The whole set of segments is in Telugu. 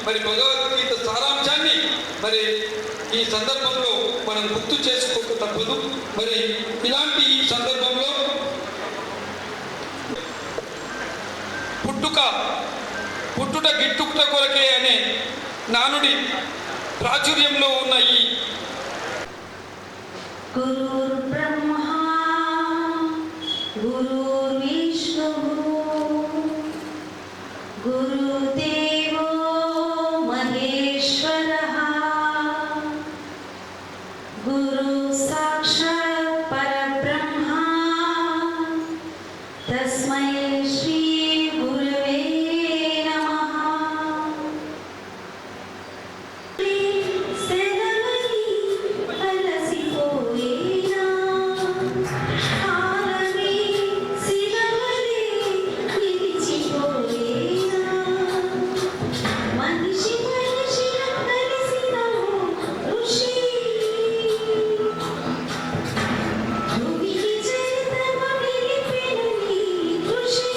మరి భగవద్గీత సారాంశాన్ని మరి ఈ సందర్భంలో మనం గుర్తు చేసుకోక తప్పదు. మరి ఇలాంటి ఈ సందర్భంలో పుట్టుట గిట్టుట కొరకే అనే నానుడి ప్రాచుర్యంలో ఉన్న ఈ గురుర్ బ్రహ్మ గురుర్ విష్ణు గురుదేవో మహేశ్వరః గురు సాక్షాత్ పరబ్రహ్మ తస్మై శ్రీ గురవే నమః. సెలవని అలసిపోయేనా కాలమే శిలవలే నిలిచిపోయేనా మనిషి కలిసిన ఋషి భూమికి చరితము నిలిపెను నీ కృషి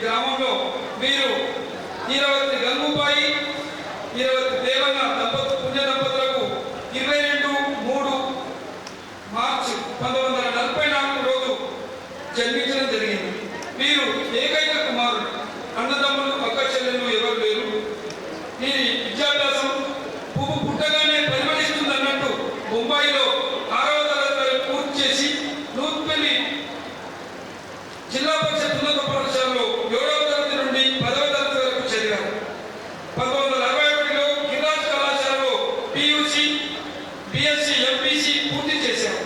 గ్రామంలో వీరు ఈరవతి గంగుబాయి ఈరవతి దేవన్న పుణ్య దంపతులకు 22/3 మార్చి 1944 రోజు జన్మించడం జరిగింది. వీరు ఏకైక కుమారుడు. అన్నదమ్ములు అక్క చెల్లెళ్ళు ఎవరు లేరు. వీరి విద్యాభ్యాసం పువ్వు పుట్టగానే పరిమళిస్తుందన్నట్టు బొంబాయిలో 6వ తరగతి వరకు పూర్తి చేసి నూత్పల్లి జిల్లా పరిషత్ ఉన్నత పాఠశాలలో 7వ తరగతి నుండి 10వ తరగతి వరకు చదివారు. 1961లో గిరిరాజ్ కళాశాలలో పియూసి బిఎస్సి ఎంపీసీ పూర్తి చేశారు.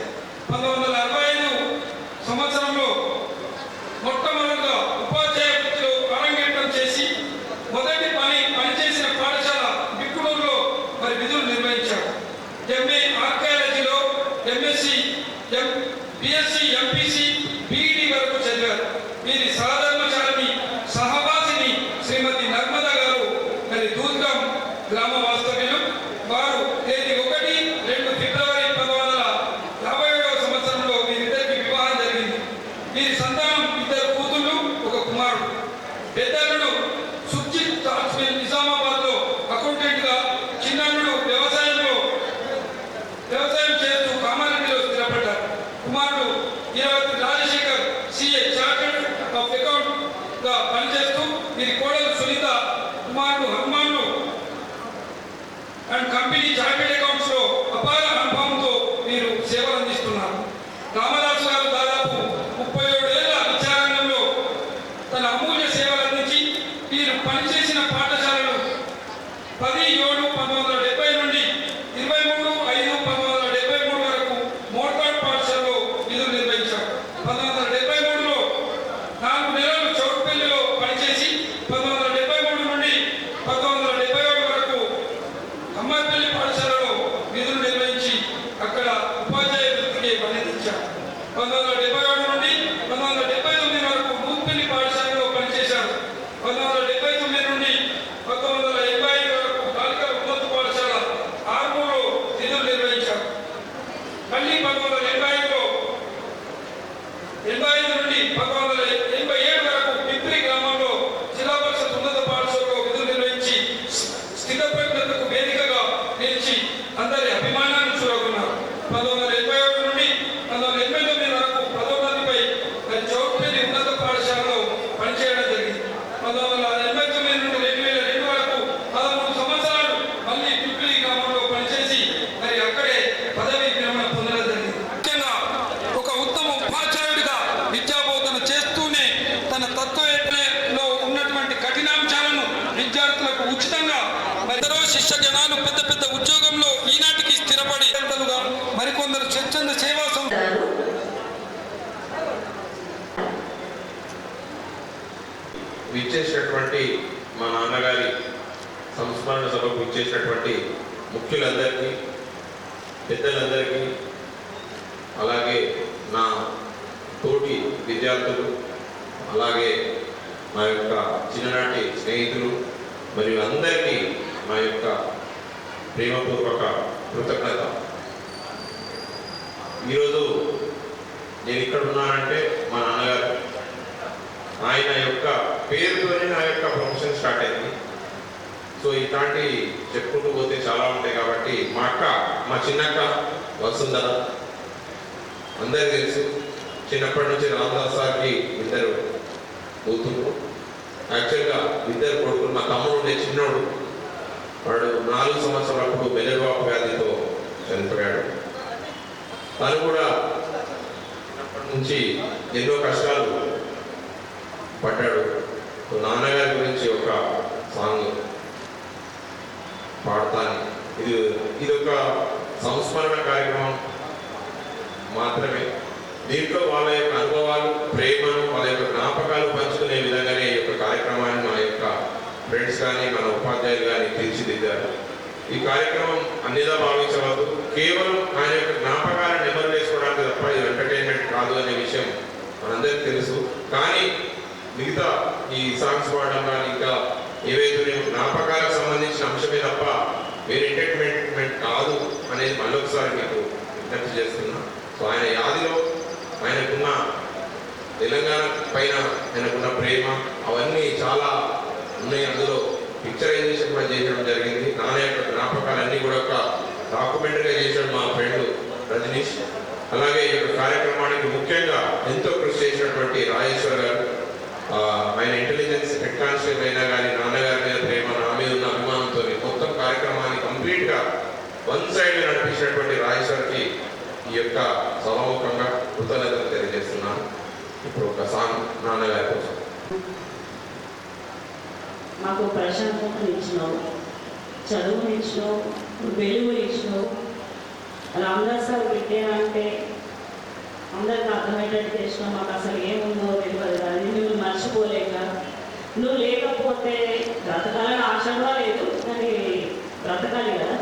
1965 సంవత్సరంలో మొట్టమొదటిగా ఉపాధ్యాయ వృత్తిలో అరంగేట్రం చేసి మొదటి పనిచేసిన పాఠశాల బిక్కునూరులో విధులు నిర్వహించారు. ఎంఏ ఆర్కియాలజీలో ఎంఎస్సి బిఎస్సి ఎంపీసీ బీఈడి వరకు చదివారు. వీరి సహధర్మచారిణి సహవాసిని శ్రీమతి నర్మదా గారు దూద్గాం గ్రామ వాస్తవ్యులు. వారు తేదీ 1-2 ఫిబ్రవరి 1957వ సంవత్సరంలో వీరిద్దరికి వివాహం జరిగింది. వీరి సంతానం 2 కూతుళ్ళు 1 కుమారుడు. పెద్దల్లుడు సుఖ్జిత్ టాక్స్మిల్ నిజామాబాద్లో అకౌంటెంట్ గా, చిన్నల్లుడు వ్యవసాయం చేస్తూ కామారెడ్డిలో స్థిరపడ్డారు. కుమారుడు Eeravathi Rajasekhar CA chartered of account గా పనిచేస్తూ, వీరి కోడలు సునీత కుమారుడు Hanumanlu and company chartered accounts లో అపార అనుభవంతో వీరు సేవలు అందిస్తున్నారు. రామదాసు గారు దాదాపు 37 ఏళ్ల విద్యారంగంలో తన అమూల్య సేవలు అందించి వీరు పనిచేసిన పాఠశాలలు 10/7/1970 నుండి 23/5/1973 వరకు మోటార్ పాఠశాలలో విధులు నిర్వహించారు. 1973లో 4 నెలలు చౌట్పల్లిలో పనిచేసి 1973 నుండి 1977 వరకు అమ్మపల్లి పాఠశాలలో విధులు నిర్వహించి అక్కడ ఉపాధ్యాయ వృత్తికి పనిచేశారు. 1977 నుండి 1979 వరకు నూత్పల్లి పాఠశాలలో పనిచేశారు. 1979 నుండి 1985 వరకు బాలికల ఉన్నత పాఠశాల ఆర్మూర్లో విధులు నిర్వహించారు. మళ్ళీ 1985 నుండి 1987 వరకు పిప్రి గ్రామంలో జిల్లా పరిషత్ ఉన్నత పాఠశాలలో విధులు నిర్వహించి స్థితప్రజ్ఞతకు వేదికగా నిలిచి అందరి అభిమానాన్ని చూరగొన్నారు. 1981 నుండి 1989 వరకు పదోన్నతిపై చౌట్పల్లి ఉన్నత పాఠశాలలో పనిచేయడం జరిగింది. 1989 నుండి 2002 వరకు 13 సంవత్సరాలు మళ్ళీ పిప్లి గ్రామంలో పనిచేసి అక్కడే పదవి విరమణ పొందడం జరిగింది. ముఖ్యంగా ఒక ఉత్తమ ఉపాధ్యాయుడిగా విద్యాబోధన చేస్తూనే తన తత్వవేత్తలో ఉన్నటువంటి కఠినాంశాలను విద్యార్థులకు ఉచితంగా ఎందరో శిష్య జనాలు పెద్ద పెద్ద ఉద్యోగంలో ఈనాటికి స్థిరపడి మరికొందరు స్వచ్ఛంద సేవా విచ్చేసినటువంటి మా నాన్నగారి సంస్మరణ సభకు విచ్చేసినటువంటి ముఖ్యులందరికీ, పెద్దలందరికీ, అలాగే నా తోటి విద్యార్థులు, అలాగే మా యొక్క చిన్ననాటి స్నేహితులు మరియు అందరికీ మా యొక్క ప్రేమపూర్వక కృతజ్ఞత. ఈరోజు నేను ఇక్కడ ఉన్నానంటే మా నాన్నగారు, ఆయన యొక్క పేరుతోనే నా యొక్క ప్రొఫెషన్ స్టార్ట్ అయింది. సో ఇట్లాంటి చెప్పుకుంటూ పోతే చాలా ఉంటాయి. కాబట్టి మా అక్క, మా చిన్నక్క వసుంధర అందరికీ తెలుసు. చిన్నప్పటి నుంచి రామదాస్ సార్కి 2 కూతురు. యాక్చువల్గా 2 కొడుకులు. మా తమ్ముడు ఉండే చిన్నోడు, వాడు 4 సంవత్సరాలప్పుడు బెలెవాపు వ్యాధితో చనిపోయాడు. తను కూడా చిన్నప్పటి నుంచి ఎన్నో కష్టాలు పడ్డాడు. నాన్నగారి గురించి ఒక సాంగ్ పాడతాను. ఇది ఒక సంస్మరణ కార్యక్రమం మాత్రమే. దీంట్లో వాళ్ళ యొక్క అనుభవాలు, ప్రేమను, వాళ్ళ యొక్క జ్ఞాపకాలు పంచుకునే విధంగానే ఈ యొక్క కార్యక్రమాన్ని మా యొక్క ఫ్రెండ్స్ కానీ మన ఉపాధ్యాయులు కానీ తీర్చిదిద్దారు. ఈ కార్యక్రమం అన్నిదా భావించవద్దు. కేవలం ఆయన యొక్క జ్ఞాపకాలను నెమరు వేసుకోవడానికి తప్ప ఇది ఎంటర్టైన్మెంట్ కాదు అనే విషయం మనందరికీ తెలుసు. కానీ మిగతా ఈ సాంగ్స్ పాడడం కానీ ఇంకా ఏవైతే జ్ఞాపకాలకు సంబంధించిన అంశమే తప్ప వేరే ఎంటర్టైన్మెంట్ కాదు అనేది మళ్ళొకసారి మీకు విజ్ఞప్తి చేస్తున్నా. సో ఆయన యాదిలో ఆయనకున్న తెలంగాణ పైన ఆయనకున్న ప్రేమ, అవన్నీ చాలా ఉన్నాయి. అందులో పిక్చరైజేషన్ కూడా చేయడం జరిగింది. నాన్న యొక్క జ్ఞాపకాలన్నీ కూడా ఒక డాక్యుమెంటరీగా చేశాడు మా ఫ్రెండ్ రజనీష్. అలాగే ఈ యొక్క కార్యక్రమానికి ముఖ్యంగా ఎంతో కృషి చేసినటువంటి రాజేశ్వర్ గారు, ఆయన ఇంటెలిజెన్స్ హెడ్ కానిస్టేబుల్ అయినా కానీ నాన్నగారి మీద ప్రేమ, నా మీద ఉన్న అభిమానంతో మొత్తం కార్యక్రమాన్ని కంప్లీట్గా వన్ సైడ్ నడిపించినటువంటి రాజేశ్వర్కి ఈ యొక్క సభాముఖంగా కృతజ్ఞతలు తెలియజేస్తున్నాను. ఇప్పుడు ఒక సాంగ్ నాన్నగారి కోసం. మాకు ప్రశాంతతనిచ్చినావు, చదువునిచ్చినావు, వెలుగునిచ్చినావు. రామదాస్ సార్ విద్య అంటే అందరికి అర్థమయ్యేటట్టు చేసినావు. మాకు అసలు ఏముందో తెలియదు, అది నువ్వు మర్చిపోలేక. నువ్వు లేకపోతే బ్రతకాలని ఆశ కూడా లేదు, కానీ బ్రతకాలి కదా.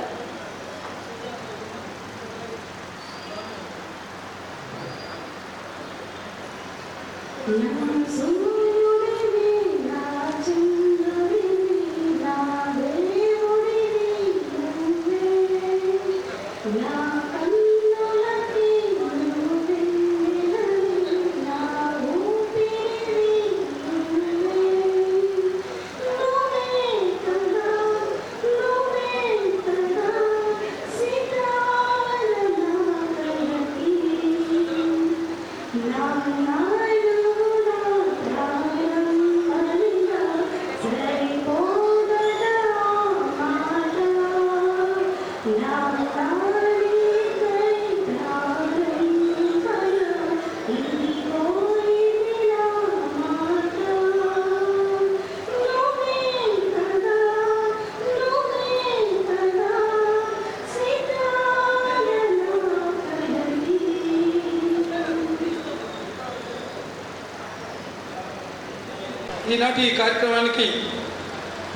ఈనాటి ఈ కార్యక్రమానికి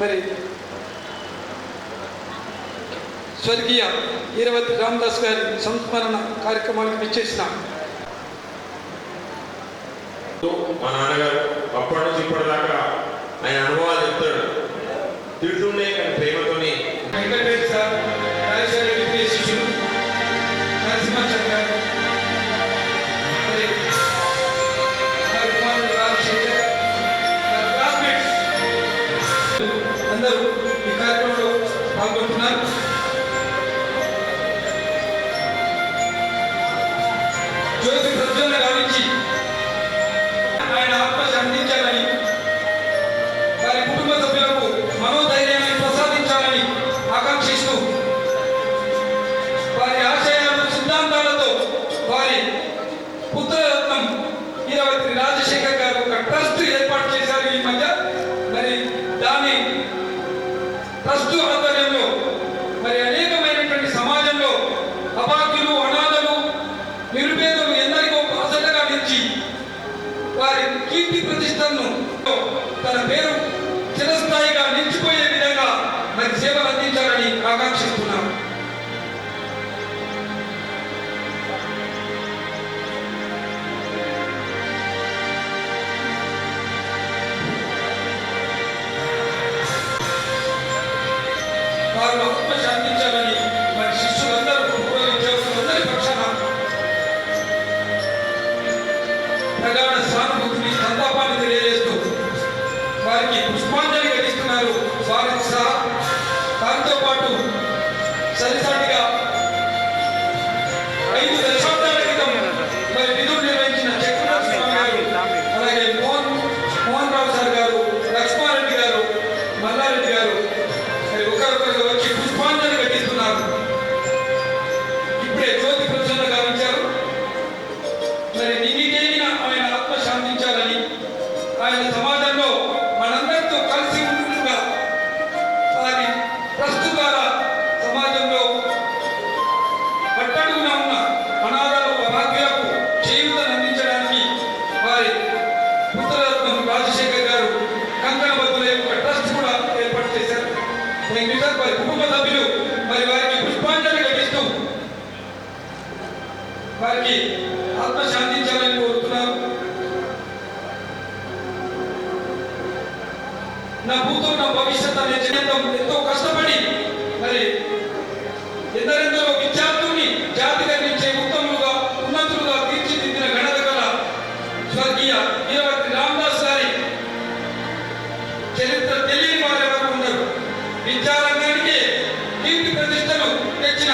మరి స్వర్గీయ ఈరవతి రామదాస్ గారి సంస్మరణ కార్యక్రమానికి విచ్చేసిన మా నాన్నగారు అప్పటి నుంచి ఇప్పటిదాకా ఆయన అనుభవాలు చెప్తాడు. తింటుండే కానీ ప్రేమతోని వెంకటరెడ్డి సార్, రాజేశ్వర రెడ్డి శిష్యులు, నరసింహాచార్య గారు, మరి వారి కుమారుడు రాజశేఖర్, వారి క్లాస్మేట్స్ అందరూ ఈ కార్యక్రమంలో పాల్గొంటున్నారు. జ్యోతి ప్రజ్వలన గావించి ఆయన ఆత్మ శాంతించాలని, వారి కుటుంబ సభ్యులకు మనోధైర్యాన్ని ప్రసాదించాలని ఆకాంక్షిస్తూ వారి ఆశయాలు, సిద్ధాంతాలతో వారి పుత్రరత్నం ఈరవతి రాజశేఖర్ గారు ఒక ట్రస్ట్ ఏర్పాటు చేశారు ఈ మధ్య. మరి దాని ట్రస్ట్ ఆధ్వర్యంలో మరి అనేకమైనటువంటి సమాజంలో అభాగ్యులు, అనాథలు, నిరుపేదలు ఎందరికో బాసటగా నిలిచి వారి కీర్తి ప్రతిష్టలను తన పేరు చిరస్థాయిగా నిలిచిపోయే విధంగా మరి సేవలు అందించాలని ఆకాంక్షిస్తున్నాను. వారు ఆత్మ శాంతించాలని మరి శిష్యులందరూ, ఉద్యోగులందరి పక్షాన ప్రగాఢ సానుభూతిని, సంతాపాన్ని తెలియజేస్తూ వారికి పుష్పాంజలి ఘటిస్తున్నారు. వారితో పాటు సరిసాటిగా 5 దశాబ్దాల క్రితం మరి విధులు నిర్వహించిన చక్రవర్తి స్వామి గారు, అలాగే మోహన్ రావు సార్ గారు, లక్ష్మారెడ్డి గారు, మల్లారెడ్డి గారు మరి ఒకరొకరు వచ్చి పుష్పాంజలి ఘటిస్తున్నారు. ఇప్పుడే జ్యోతి ప్రజ్వలన గావించారు. మరి నిన్నికైనా ఆయన ఆత్మ శాంతించాలని, ఆయన సమాజంలో మనందరితో కలిసి ఉన్నట్టుగా వారి ట్రస్ట్ ద్వారా సమాజంలో పట్టడుగున ఉన్న అనాథలు, అభాగ్యులకు చేయూతను అందించడానికి వారి పుత్రరత్నం రాజశేఖర్ గారు కంకణబద్దులై ఒక ట్రస్ట్ కూడా ఏర్పాటు చేశారు. వారి కుటుంబ సభ్యులు మరి వారికి పుష్పాంజలి ఘటిస్తూ వారికి ఆత్మ శాంతించాలని కోరుతున్నారు. నా భూతో నా భవిష్యత్ అనే జీవితం ఎంతో కష్టపడి మరి ఎందరెందరో విద్యార్థుల్ని జాతి గర్వించే ఉత్తములుగా, ఉన్నతులుగా తీర్చిదిద్దిన ఘనత గల స్వర్గీయ ఈరవతి రామదాస్ గారి విద్యారంగానికి కీర్తి ప్రతిష్టలు తెచ్చిన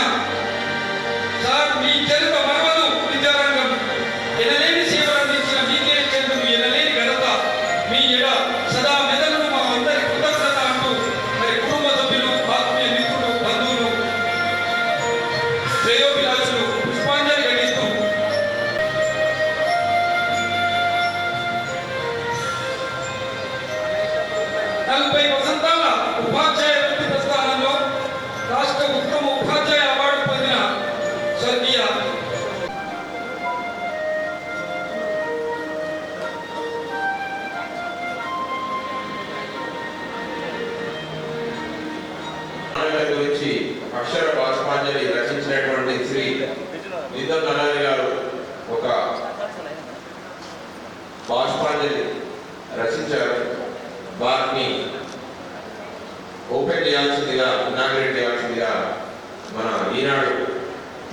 సార్ మీ చరిత్ర మరవదు. విద్యారంగం ఎనలేని సేవలు అందించిన మీకే చెందుకు ఎనలేని ఘనత మీ ఎడ సదా మెదడును మా అందరి కృతజ్ఞత అంటూ మరి కుటుంబ సభ్యులు, ఆత్మీయ మిత్రులు, బంధువులు, శ్రేయోభిలాషులు పుష్పాంజలి ఘటిస్తూ నలభై వసంతాల ఉపాధ్యాయ వృత్తి ప్రస్థానంలో రాష్ట్ర ఉత్తమ ఉపాధ్యాయ అవార్డు పొందిన స్వర్గీయ నాన్నగారి గురించి అక్షర పుష్పాంజలి రచించినటువంటి శ్రీ నిద్దం నల్లారి గారు ఒక పుష్పాంజలి రచించారు. వారిని ఓపెన్ చేయాల్సిందిగా, ఇనాగ్రేట్ చేయాల్సిందిగా మన ఈనాడు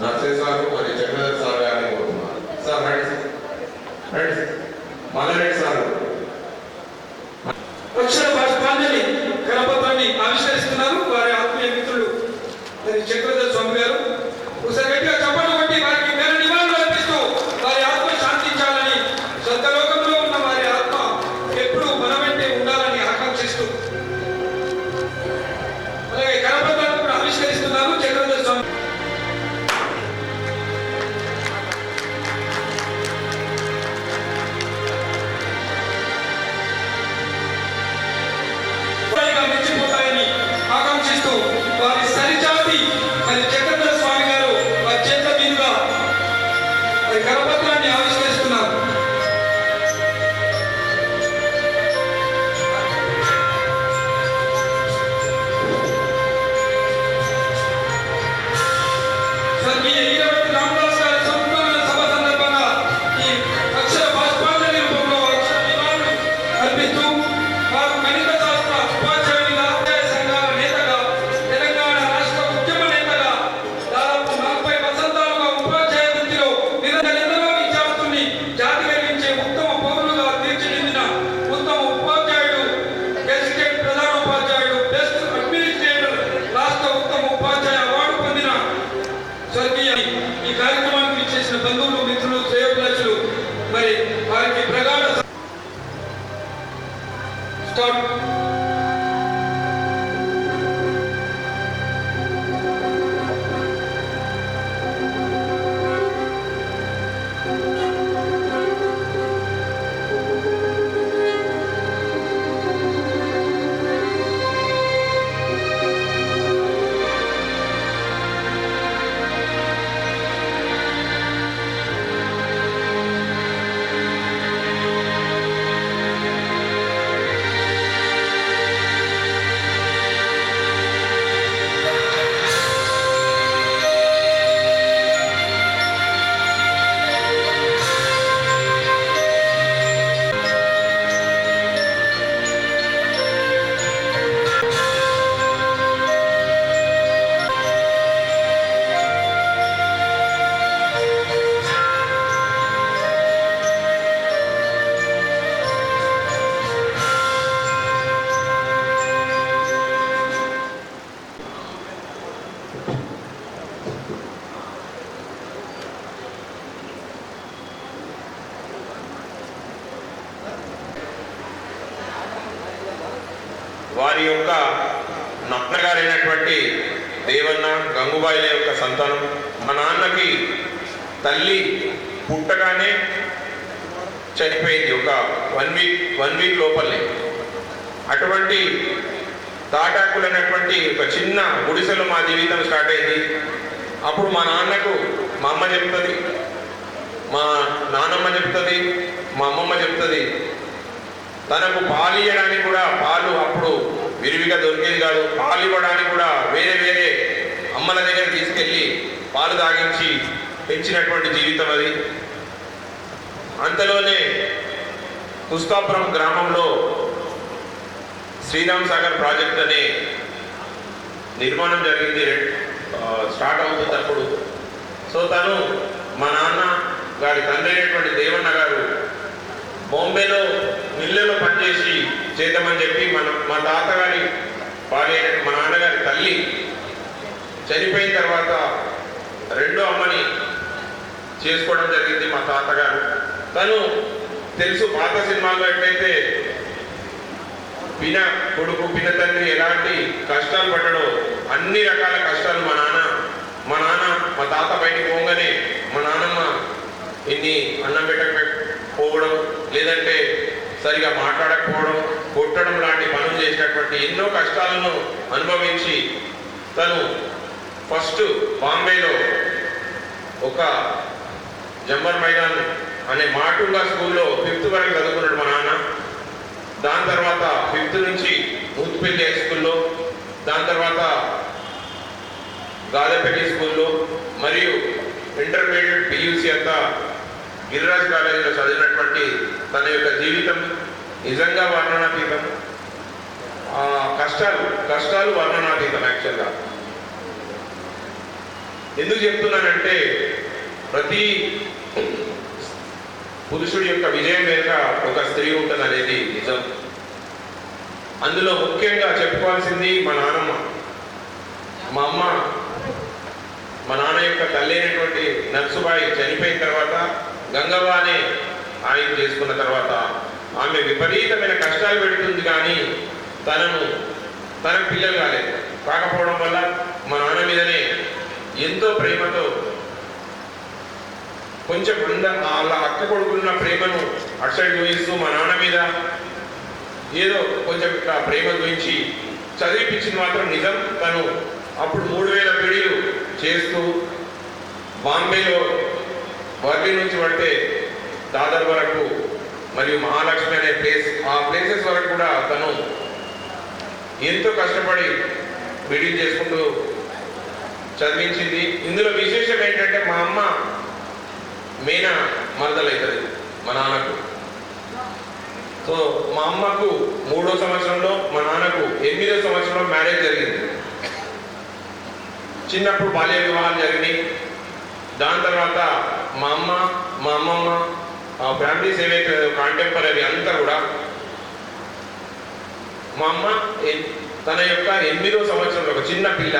నర్సయ్య సార్ మరియు చక్రధర్ సార్ గారిని కోరుతున్నారు. సార్ రండి, రండి, మల్లారెడ్డి సార్. అక్షర పుష్పాంజలి కరపత్రాన్ని ఆవిష్కరిస్తున్నారు వారి ఆత్మీయ మిత్రులు చక్రధర్ స్వామి గారు. ఒకసారి గట్టిగా చప్పట్లు కొట్టి వారికి మేర నివాళులు అర్పిస్తూ వారి ఆత్మ శాంతించాలని, స్వర్గలోకంలో ఉన్న వారి ఆత్మ ఎప్పుడు మన వెంటే ఉండాలని ఆకాంక్షిస్తూ అలాగే కరపత్రాన్ని కూడా ఆవిష్కరిస్తున్నారు చక్రధర్ స్వామి. మెచ్చిపోతాయని ఆకాంక్షిస్తూ వారి సరిజాతి మరి చక్రధర స్వామి గారు వారి చేతుల మీదుగా మరి కరపత్రాన్ని ఆవిష్కరిస్తున్నారు. స్వర్గీయ ఈరవతి రామదాస్ గారి సంపూర్ణ సభ సందర్భంగా ఈ అక్షర పుష్పాంజలి రూపంలో అక్షర నివాళులు అర్పిస్తూ వారు గణిత శాస్త్ర ఉపాధ్యాయునిగా, ఉపాధ్యాయ సంఘాల నేతగా, తెలంగాణ రాష్ట్ర ఉద్యమ నేతగా దాదాపు 40 వసంతాలుగా ఉపాధ్యాయ వృత్తిలో నిరంతర విద్యార్థుల్ని జాతి గర్వించే ఉత్తమ పౌరులుగా తీర్చిదిద్దిన ఉత్తమ ఉపాధ్యాయుడు, గెజిటెడ్ ప్రధాన ఉపాధ్యాయుడు, బెస్ట్ అడ్మినిస్ట్రేటర్, రాష్ట్ర ఉత్తమ ఉపాధ్యాయ అవార్డు పొందిన స్వర్గీయ ఈ కార్యక్రమానికి ఇచ్చేసిన బంధువులు, మిత్రులు, శ్రేయోభిలాషులు మరి వారికి ప్రగాఢ స్టార్ట్. వారి యొక్క నాన్నగారైనటువంటి దేవన్న గంగుబాయిల యొక్క సంతానం. మా నాన్నకి తల్లి పుట్టగానే చనిపోయింది ఒక వన్ వీక్ లోపలే. అటువంటి తాటాకులైనటువంటి ఒక చిన్న గుడిసెలో మా జీవితం స్టార్ట్ అయింది. అప్పుడు మా నాన్నకు మా అమ్మ చెప్తుంది, మా నాన్నమ్మ చెప్తుంది, మా అమ్మమ్మ చెప్తుంది, తనకు పాలు ఇవ్వడానికి కూడా పాలు అప్పుడు విరివిగా దొరికేది కాదు. పాలు ఇవ్వడానికి కూడా వేరే వేరే అమ్మల దగ్గర తీసుకెళ్ళి పాలు తాగించి పెంచినటువంటి జీవితం అది. అంతలోనే కుస్తాపురం గ్రామంలో శ్రీరామ్ సాగర్ ప్రాజెక్ట్ అనే నిర్మాణం జరిగింది, స్టార్ట్ అవుతుంది అప్పుడు. సో తను మా నాన్న గారి తండ్రి అయినటువంటి దేవన్న గారు బాంబేలో మిల్లులో పనిచేసి చేద్దామని చెప్పి మా తాతగారి భార్య మా నాన్నగారి తల్లి చనిపోయిన తర్వాత రెండో అమ్మని చేసుకోవడం జరిగింది మా తాతగారు. తను తెలుసు పాత సినిమాల్లో ఎట్లయితే పిన కొడుకు పిన తండ్రి ఎలాంటి కష్టాలు పడ్డాడో అన్ని రకాల కష్టాలు మా నాన్న మా తాత బయటికి పోగానే మా నాన్నమ్మ ఇన్ని అన్నం పెట్టకపోవడం, లేదంటే సరిగా మాట్లాడకపోవడం, కొట్టడం లాంటి పనులు చేసినటువంటి ఎన్నో కష్టాలను అనుభవించి తను ఫస్ట్ బాంబేలో ఒక జమ్మర్ మైదాన్ అనే మాటూంగా స్కూల్లో 5th వరకు చదువుకున్నాడు మా నాన్న. దాని తర్వాత 5th నుంచి మూతుపల్లి హై స్కూల్లో, దాని తర్వాత గాదపల్లి స్కూల్లో, మరియు ఇంటర్మీడియట్ పియూసీ అంతా గిరిరాజ్ కాలేజీలో చదివినటువంటి తన యొక్క జీవితం నిజంగా వర్ణనాతీతం. కష్టాలు వర్ణనాతీతం. యాక్చువల్గా ఎందుకు చెప్తున్నానంటే ప్రతి పురుషుడి యొక్క విజయం వెనుక ఒక స్త్రీ ఉంటుంది అనేది నిజం. అందులో ముఖ్యంగా చెప్పుకోవాల్సింది మా నాన్నమ్మ. మా అమ్మ మా నాన్న యొక్క తల్లి అయినటువంటి నర్సుబాయి చనిపోయిన తర్వాత గంగవ్వ అనే ఆయన చేసుకున్న తర్వాత ఆమె విపరీతమైన కష్టాలు పెడుతుంది, కానీ తనకు పిల్లలు కాకపోవడం వల్ల మా నాన్న మీదనే ఎంతో ప్రేమతో కొంచెం వాళ్ళ అక్క కొడుకున్న ప్రేమను అటు సైడ్ చూపిస్తూ మా నాన్న మీద ఏదో కొంచెం ఇట్లా ప్రేమ చూపించి చదివిపించింది మాత్రం నిజం. తను అప్పుడు 3000 పీడీలు చేస్తూ బాంబేలో వర్లీ నుంచి పడితే దాదర్ వరకు మరియు మహాలక్ష్మి అనే ఆ ప్లేసెస్ వరకు కూడా తను ఎంతో కష్టపడి బీడీలు చేసుకుంటూ చదివించింది. ఇందులో విశేషం ఏంటంటే మా అమ్మ మేన మరదలవుతుంది మా నాన్నకు. సో మా అమ్మకు 3వ సంవత్సరంలో, మా నాన్నకు 8వ సంవత్సరంలో మ్యారేజ్ జరిగింది. చిన్నప్పుడు బాల్య వివాహాలు జరిగినాయి. దాని తర్వాత మా అమ్మ మా అమ్మమ్మ ఆ ఫ్యామిలీస్ ఏవైతే కాంటెంపరీ అంతా కూడా మా అమ్మ తన యొక్క 8వ సంవత్సరంలో ఒక చిన్న పిల్ల,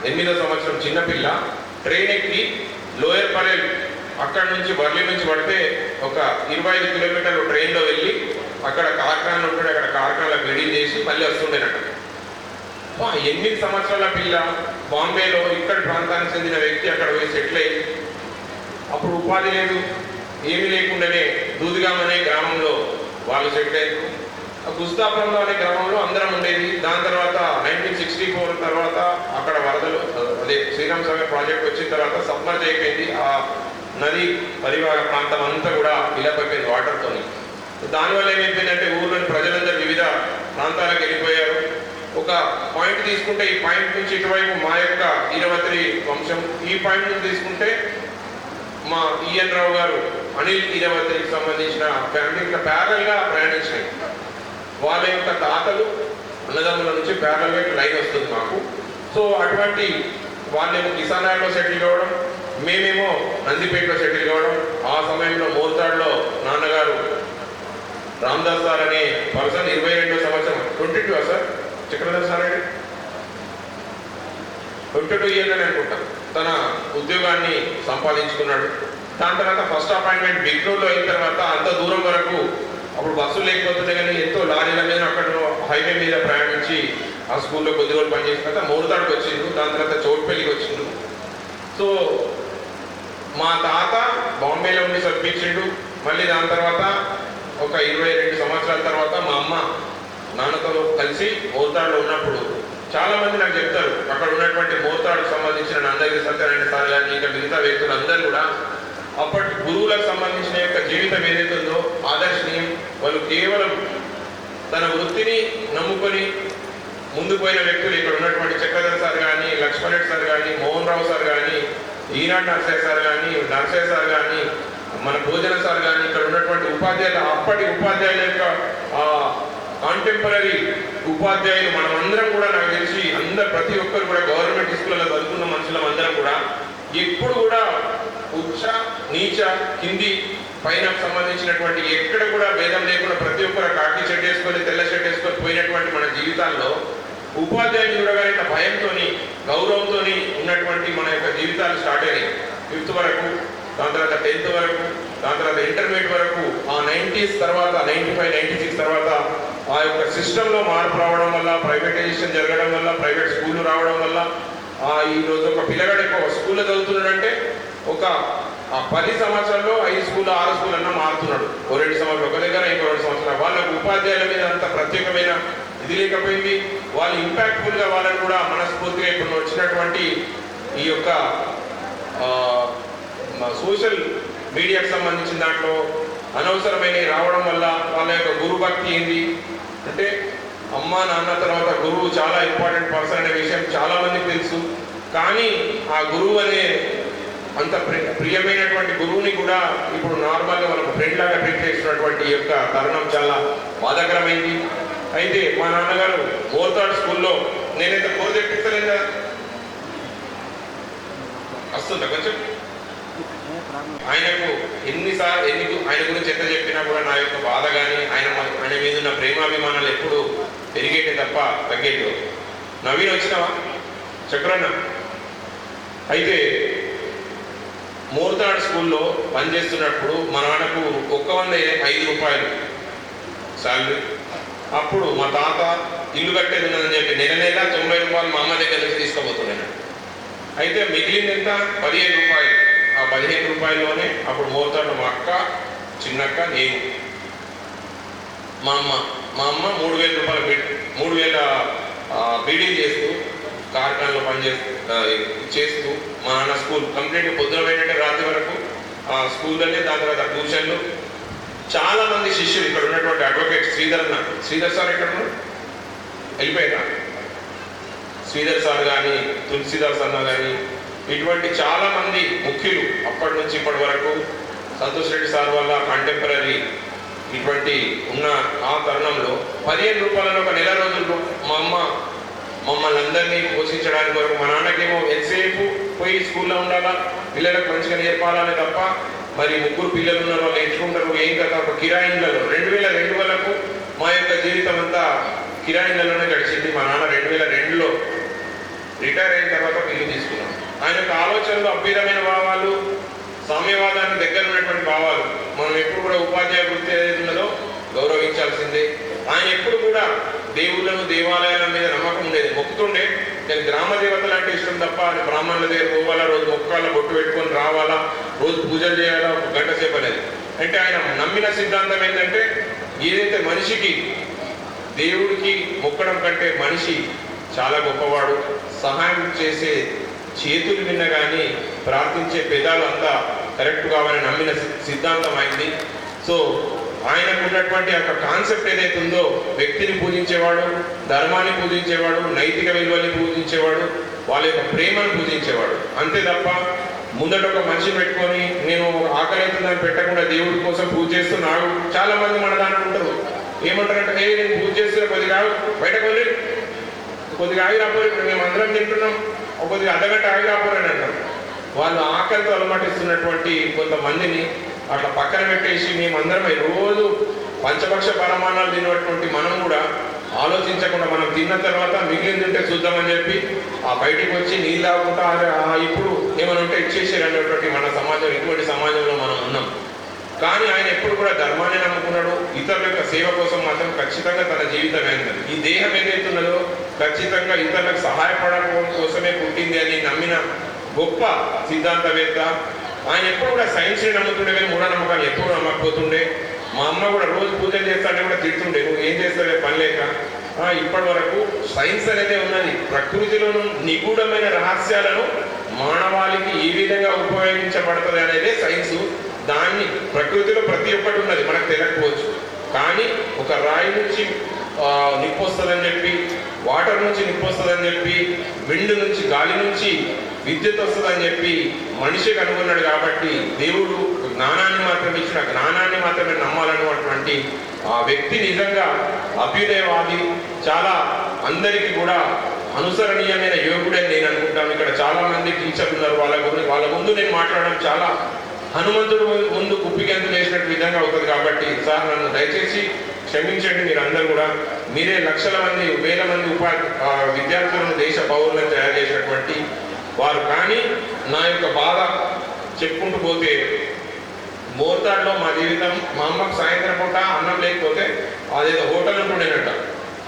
8వ సంవత్సరం చిన్న పిల్ల ట్రైన్ ఎక్కి లోయర్ పరేల్ అక్కడ నుంచి వర్లీ నుంచి పడితే ఒక 25 కిలోమీటర్లు ట్రైన్లో వెళ్ళి అక్కడ కార్ఖానాలు ఉంటుండే, అక్కడ కార్ఖానాలో బీడీలు చేసి మళ్ళీ వస్తుండేనట. 8 సంవత్సరాల పిల్ల బాంబేలో ఇక్కడ ప్రాంతానికి చెందిన వ్యక్తి అక్కడ పోయి సెటిల్ అయ్యి, అప్పుడు ఉపాధి లేదు, ఏమీ లేకుండానే దూదిగాం అనే గ్రామంలో వాళ్ళు సెటిల్ అయ్యారు. గుస్తాపురంలో అనే గ్రామంలో అందరం ఉండేది. దాని తర్వాత 1964 తర్వాత అక్కడ వరదలు, అదే శ్రీరామ్ సాగర్ ప్రాజెక్ట్ వచ్చిన తర్వాత సబ్మర్జ్ అయిపోయింది. ఆ నది పరివాహ ప్రాంతం అంతా కూడా ఇలాపైపోయింది వాటర్తో. దానివల్ల ఏమైపోయిందంటే ఊర్లోని ప్రజలందరూ వివిధ ప్రాంతాలకు వెళ్ళిపోయారు. ఒక పాయింట్ తీసుకుంటే ఈ పాయింట్ నుంచి ఇటువైపు మా యొక్క ఈరవత్రి వంశం, ఈ పాయింట్ నుంచి తీసుకుంటే మా ఈఎన్ రావు గారు అనిల్ ఈరవత్రికి సంబంధించిన ఫ్యామిలీ ఇట్లా ప్యారల్గా ప్రయాణించినాయి. వాళ్ళ యొక్క తాతలు అన్నదమ్ముల నుంచి ప్యారల్గా లైన్ వస్తుంది మాకు. సో అటువంటి వాళ్ళేమో కిసానాయలో సెటిల్ కావడం, మేమేమో నందిపేటలో సెటిల్ కావడం. ఆ సమయంలో మోర్తాడ్లో నాన్నగారు రామ్దాస్ సార్ అనే పర్సన్ 22వ సంవత్సరం 22 సార్ చక్రధర్ సార్ అండి 22 ఇయర్స్ అని అనుకుంటాను తన ఉద్యోగాన్ని సంపాదించుకున్నాడు. దాని తర్వాత ఫస్ట్ అపాయింట్మెంట్ బిగ్నూర్లో అయిన తర్వాత అంత దూరం వరకు అప్పుడు బస్సులు లేకపోతుంటే కానీ ఎంతో లారీల మీద అక్కడ హైవే మీద ప్రయాణించి ఆ స్కూల్లో కొద్ది రోజులు పనిచేసిన తర్వాత మోరుతాడుకు వచ్చిండు. దాని తర్వాత చోటుపల్లికి వచ్చిండు. సో మా తాత బాంబేలో ఉండి చదివించిండు. మళ్ళీ దాని తర్వాత ఒక 22 సంవత్సరాల తర్వాత మా అమ్మ నాన్నతో కలిసి మోర్తాడులో ఉన్నప్పుడు చాలామంది నాకు చెప్తారు, అక్కడ ఉన్నటువంటి మోర్తాడుకు సంబంధించిన నందగిరి సత్యనారాయణ సార్ కానీ ఇంకా మిగతా వ్యక్తులు అందరూ కూడా అప్పటి గురువులకు సంబంధించిన యొక్క జీవితం ఏదైతే ఉందో ఆదర్శనీయం. వాళ్ళు కేవలం తన వృత్తిని నమ్ముకొని ముందుకు పోయిన వ్యక్తులు ఇక్కడ ఉన్నటువంటి చక్రధర్ సార్ కానీ, లక్ష్మణ్ రెడ్డి సార్ కానీ, మోహన్ రావు సార్ కానీ, ఈనాడు నర్సయ్య సార్ కానీ, నర్సయ్య సార్ కానీ, మన భోజన సార్ కానీ, ఇక్కడ ఉన్నటువంటి ఉపాధ్యాయులు, అప్పటి ఉపాధ్యాయుల యొక్క కాంటెంపరీ ఉపాధ్యాయులు మనమందరం కూడా నాకు తెలిసి ప్రతి ఒక్కరు కూడా గవర్నమెంట్ స్కూళ్ళలో చదువుకున్న మనుషులం అందరం కూడా ఎప్పుడు కూడా ఉచ్చ నీచ కింది పైన సంబంధించినటువంటి ఎక్కడ కూడా భేదం లేకుండా ప్రతి ఒక్కరు కాకి షర్ట్ వేసుకొని తెల్ల షర్ట్ వేసుకొని పోయినటువంటి మన జీవితాల్లో ఉపాధ్యాయుని చూడగానే ఇట్లా భయంతో గౌరవంతో ఉన్నటువంటి మన యొక్క జీవితాలు స్టార్ట్ అయినాయి. 5th వరకు, దాని తర్వాత 10th వరకు, దాని తర్వాత ఇంటర్మీడియట్ వరకు. ఆ 90s తర్వాత 95, 96 తర్వాత ఆ యొక్క సిస్టంలో మార్పు రావడం వల్ల, ప్రైవేటైజేషన్ జరగడం వల్ల, ప్రైవేట్ స్కూళ్ళు రావడం వల్ల ఈ రోజు ఒక పిల్లగాడు ఎక్కువ స్కూల్లో చదువుతున్నాడంటే ఒక 10 సంవత్సరాల్లో 5 స్కూల్ 6 స్కూల్ అన్నా మారుతున్నాడు. ఓ 2 సంవత్సరాలు ఒక దగ్గర, ఇంకో 2 సంవత్సరాలు. వాళ్ళకు ఉపాధ్యాయుల మీద అంత ప్రత్యేకమైన ఇది లేకపోయింది. వాళ్ళు ఇంపాక్ట్ఫుల్గా వాళ్ళని కూడా మనస్ఫూర్తిగా ఇప్పుడు వచ్చినటువంటి ఈ యొక్క సోషల్ మీడియాకు సంబంధించిన దాంట్లో అనవసరమైనవి రావడం వల్ల వాళ్ళ యొక్క గురుభక్తి ఏంది అంటే అమ్మ నాన్న తర్వాత గురువు చాలా ఇంపార్టెంట్ పర్సన్ అనే విషయం చాలా మందికి తెలుసు. కానీ ఆ గురువు అనే అంత ప్రియమైనటువంటి గురువుని కూడా ఇప్పుడు నార్మల్గా మనకు ఫ్రెండ్ లాగా ట్రీట్ చేస్తున్నటువంటి ఈ యొక్క తరుణం చాలా బాధాకరమైంది. అయితే మా నాన్నగారు మోర్తాడ్ స్కూల్లో నేనైతే కోరు తెప్పిస్తలేదు కదా, వస్తుందా కొంచెం. ఆయనకు ఆయన గురించి ఎంత చెప్పినా కూడా నా యొక్క బాధ కానీ ఆయన మీద ఉన్న ప్రేమాభిమానాలు ఎప్పుడు పెరిగేటే తప్ప తగ్గేటి. నవీన్ వచ్చినావా చక్రన్న? అయితే మోర్తాడ్ స్కూల్లో పనిచేస్తున్నప్పుడు మా నాన్నకు 105 రూపాయలు శాలరీ. అప్పుడు మా తాత ఇల్లు కట్టేది ఉన్నదని చెప్పి నెల 90 రూపాయలు మా అమ్మ దగ్గర నుంచి తీసుకుపోతున్నాను. అయితే మిగిలింది ఎంత? 15 రూపాయలు. ఆ 15 రూపాయల్లోనే అప్పుడు మోర్తాడు మా అక్క, చిన్నక్క, నేను, మా అమ్మ 3000 రూపాయలు 3000 బీడీలు చేస్తూ కార్ఖానాలో చేస్తూ మా నాన్న స్కూల్ కంప్లీట్గా పొద్దున ఏంటంటే రాత్రి వరకు స్కూల్లోనే, దాని తర్వాత ట్యూషన్లు. చాలా మంది శిష్యులు ఇక్కడ ఉన్నటువంటి అడ్వకేట్ శ్రీధర్ సార్ ఎక్కడ ఉన్నారు? వెళ్ళిపోయారా? శ్రీధర్ సార్ కానీ, తులసిదాస్ అన్న కానీ, ఇటువంటి చాలా మంది ముఖ్యులు అప్పటి నుంచి ఇప్పటి వరకు, సంతోష్ రెడ్డి సార్ వల్ల కంటెంపరీ ఇటువంటి ఉన్న ఆ తరుణంలో 15 రూపాయలలో ఒక నెల రోజులు మా అమ్మ మమ్మల్ని అందరినీ పోషించడానికి వరకు, మా నాన్నకేమో ఎంతసేపు పోయి స్కూల్లో ఉండాలా, పిల్లలకు మంచిగా నేర్పాలని తప్ప మరి 3 పిల్లలు ఉన్నారు, వాళ్ళు నేర్చుకుంటారు ఏం కదా. ఒక కిరాయిలలో 2002 వరకు మా యొక్క జీవితం అంతా కిరాయిలలోనే గడిచింది. మా నాన్న 2002లో రిటైర్ అయిన తర్వాత ఇల్లు తీసుకున్నాం. ఆయన యొక్క ఆలోచనలు అభ్యుదమైన భావాలు, సామ్యవాదానికి దగ్గర ఉన్నటువంటి భావాలు. మనం ఎప్పుడు కూడా ఉపాధ్యాయ వృత్తి ఏదైతే ఉన్నదో గౌరవించాల్సిందే. ఆయన ఎప్పుడు కూడా దేవుళ్ళను, దేవాలయాల మీద నమ్మకం ఉండేది, మొక్కుతుండే. నేను గ్రామ దేవతలు అంటే ఇష్టం తప్ప ఆయన బ్రాహ్మణుల దగ్గర పోవాలా, రోజు మొక్కాల బొట్టు పెట్టుకొని రావాలా, రోజు పూజలు చేయాలా, ఒక గంట సేపు అనేది. అంటే ఆయన నమ్మిన సిద్ధాంతం ఏంటంటే ఏదైతే మనిషికి దేవుడికి మొక్కడం కంటే మనిషి చాలా గొప్పవాడు, సహాయం చేసే చేతులు విన్న కానీ ప్రార్థించే పెదాలు అంతా కరెక్ట్ కావాలని నమ్మిన సిద్ధాంతం అయింది. సో ఆయనకు ఉన్నటువంటి యొక్క కాన్సెప్ట్ ఏదైతే ఉందో, వ్యక్తిని పూజించేవాడు, ధర్మాన్ని పూజించేవాడు, నైతిక విలువల్ని పూజించేవాడు, వాళ్ళ యొక్క ప్రేమను పూజించేవాడు. అంతే తప్ప ముందట ఒక మనిషిని పెట్టుకొని నేను ఆకలి అవుతుందని పెట్టకుండా దేవుడి కోసం పూజ చేస్తున్నాడు. చాలా మంది మన దాంట్లో ఉంటారు, ఏమంటారంటే నేను పూజ చేస్తున్నా, కొద్దిగా బయట కొద్దిగా ఆగి రాపోయి, ఇప్పుడు మేము అందరం తింటున్నాం, కొద్దిగా అర్ధగంట ఆగి రాపోరని అంటారు. వాళ్ళు ఆకలితో అలమటిస్తున్నటువంటి కొంతమందిని అట్లా పక్కన పెట్టేసి మేమందరం రోజు పంచపక్ష పరమాణాలు తిన్నటువంటి మనం కూడా ఆలోచించకుండా మనం తిన్న తర్వాత మిగిలింది ఉంటే చూద్దామని చెప్పి బయటికి వచ్చి నీళ్ళు తాగుకుంటా ఇప్పుడు ఏమైనా ఉంటే ఇచ్చేసారు అనేటువంటి మన సమాజం, ఇటువంటి సమాజంలో మనం ఉన్నాం. కానీ ఆయన ఎప్పుడు కూడా ధర్మాన్ని నమ్ముకున్నాడు. ఇతరుల యొక్క సేవ కోసం మాత్రం ఖచ్చితంగా తన జీవితం అయింది. ఈ దేహం ఏదైతున్నదో ఖచ్చితంగా ఇతరులకు సహాయపడడం కోసమే పుట్టింది అని నమ్మిన గొప్ప సిద్ధాంతవేత్త. ఆయన ఎప్పుడు కూడా సైన్స్ని నమ్ముతుండే కానీ మూఢనమ్మకాలు ఎప్పుడు నమ్మకపోతుండే. మా అమ్మ కూడా రోజు పూజలు చేస్తానే కూడా తిడుతుండే, నువ్వు ఏం చేస్తావే పని లేక. ఇప్పటి వరకు సైన్స్ అనేది ఉన్నది, ప్రకృతిలోని నిగూఢమైన రహస్యాలను మానవాళికి ఏ విధంగా ఉపయోగించబడుతుంది అనేది సైన్స్. దాన్ని ప్రకృతిలో ప్రతి ఒక్కటి ఉన్నది, మనకు తెలియకపోవచ్చు. కానీ ఒక రాయి నుంచి నిప్పు వస్తుందని చెప్పి, వాటర్ నుంచి నిప్పు వస్తుందని చెప్పి, విండ్ నుంచి గాలి నుంచి విద్యుత్ వస్తుందని చెప్పి మనిషి కనుగొన్నాడు. కాబట్టి దేవుడు జ్ఞానాన్ని మాత్రమే ఇచ్చిన, జ్ఞానాన్ని మాత్రమే నమ్మాలన్నటువంటి ఆ వ్యక్తి నిజంగా అభ్యుదయవాది, చాలా అందరికీ కూడా అనుసరణీయమైన యోగుడని నేను అనుకుంటాను. ఇక్కడ చాలా మంది టీచర్లు ఉన్నారు, వాళ్ళ ముందు నేను మాట్లాడడం చాలా హనుమంతుడు ముందు కుప్పిగంతులు వేసినట్టు విధంగా అవుతుంది. కాబట్టి సార్ నన్ను దయచేసి క్షమించండి. మీరందరూ కూడా మీరే లక్షల మంది వేల మంది విద్యార్థులను దేశ పౌరులను తయారు చేసినటువంటి వారు. కానీ నా యొక్క బాధ చెప్పుకుంటూ పోతే మోర్తాడ్లో మా జీవితం, మా అమ్మకు సాయంత్రం పూట అన్నం లేకపోతే అదేదో హోటల్ ఉంటుండేనట.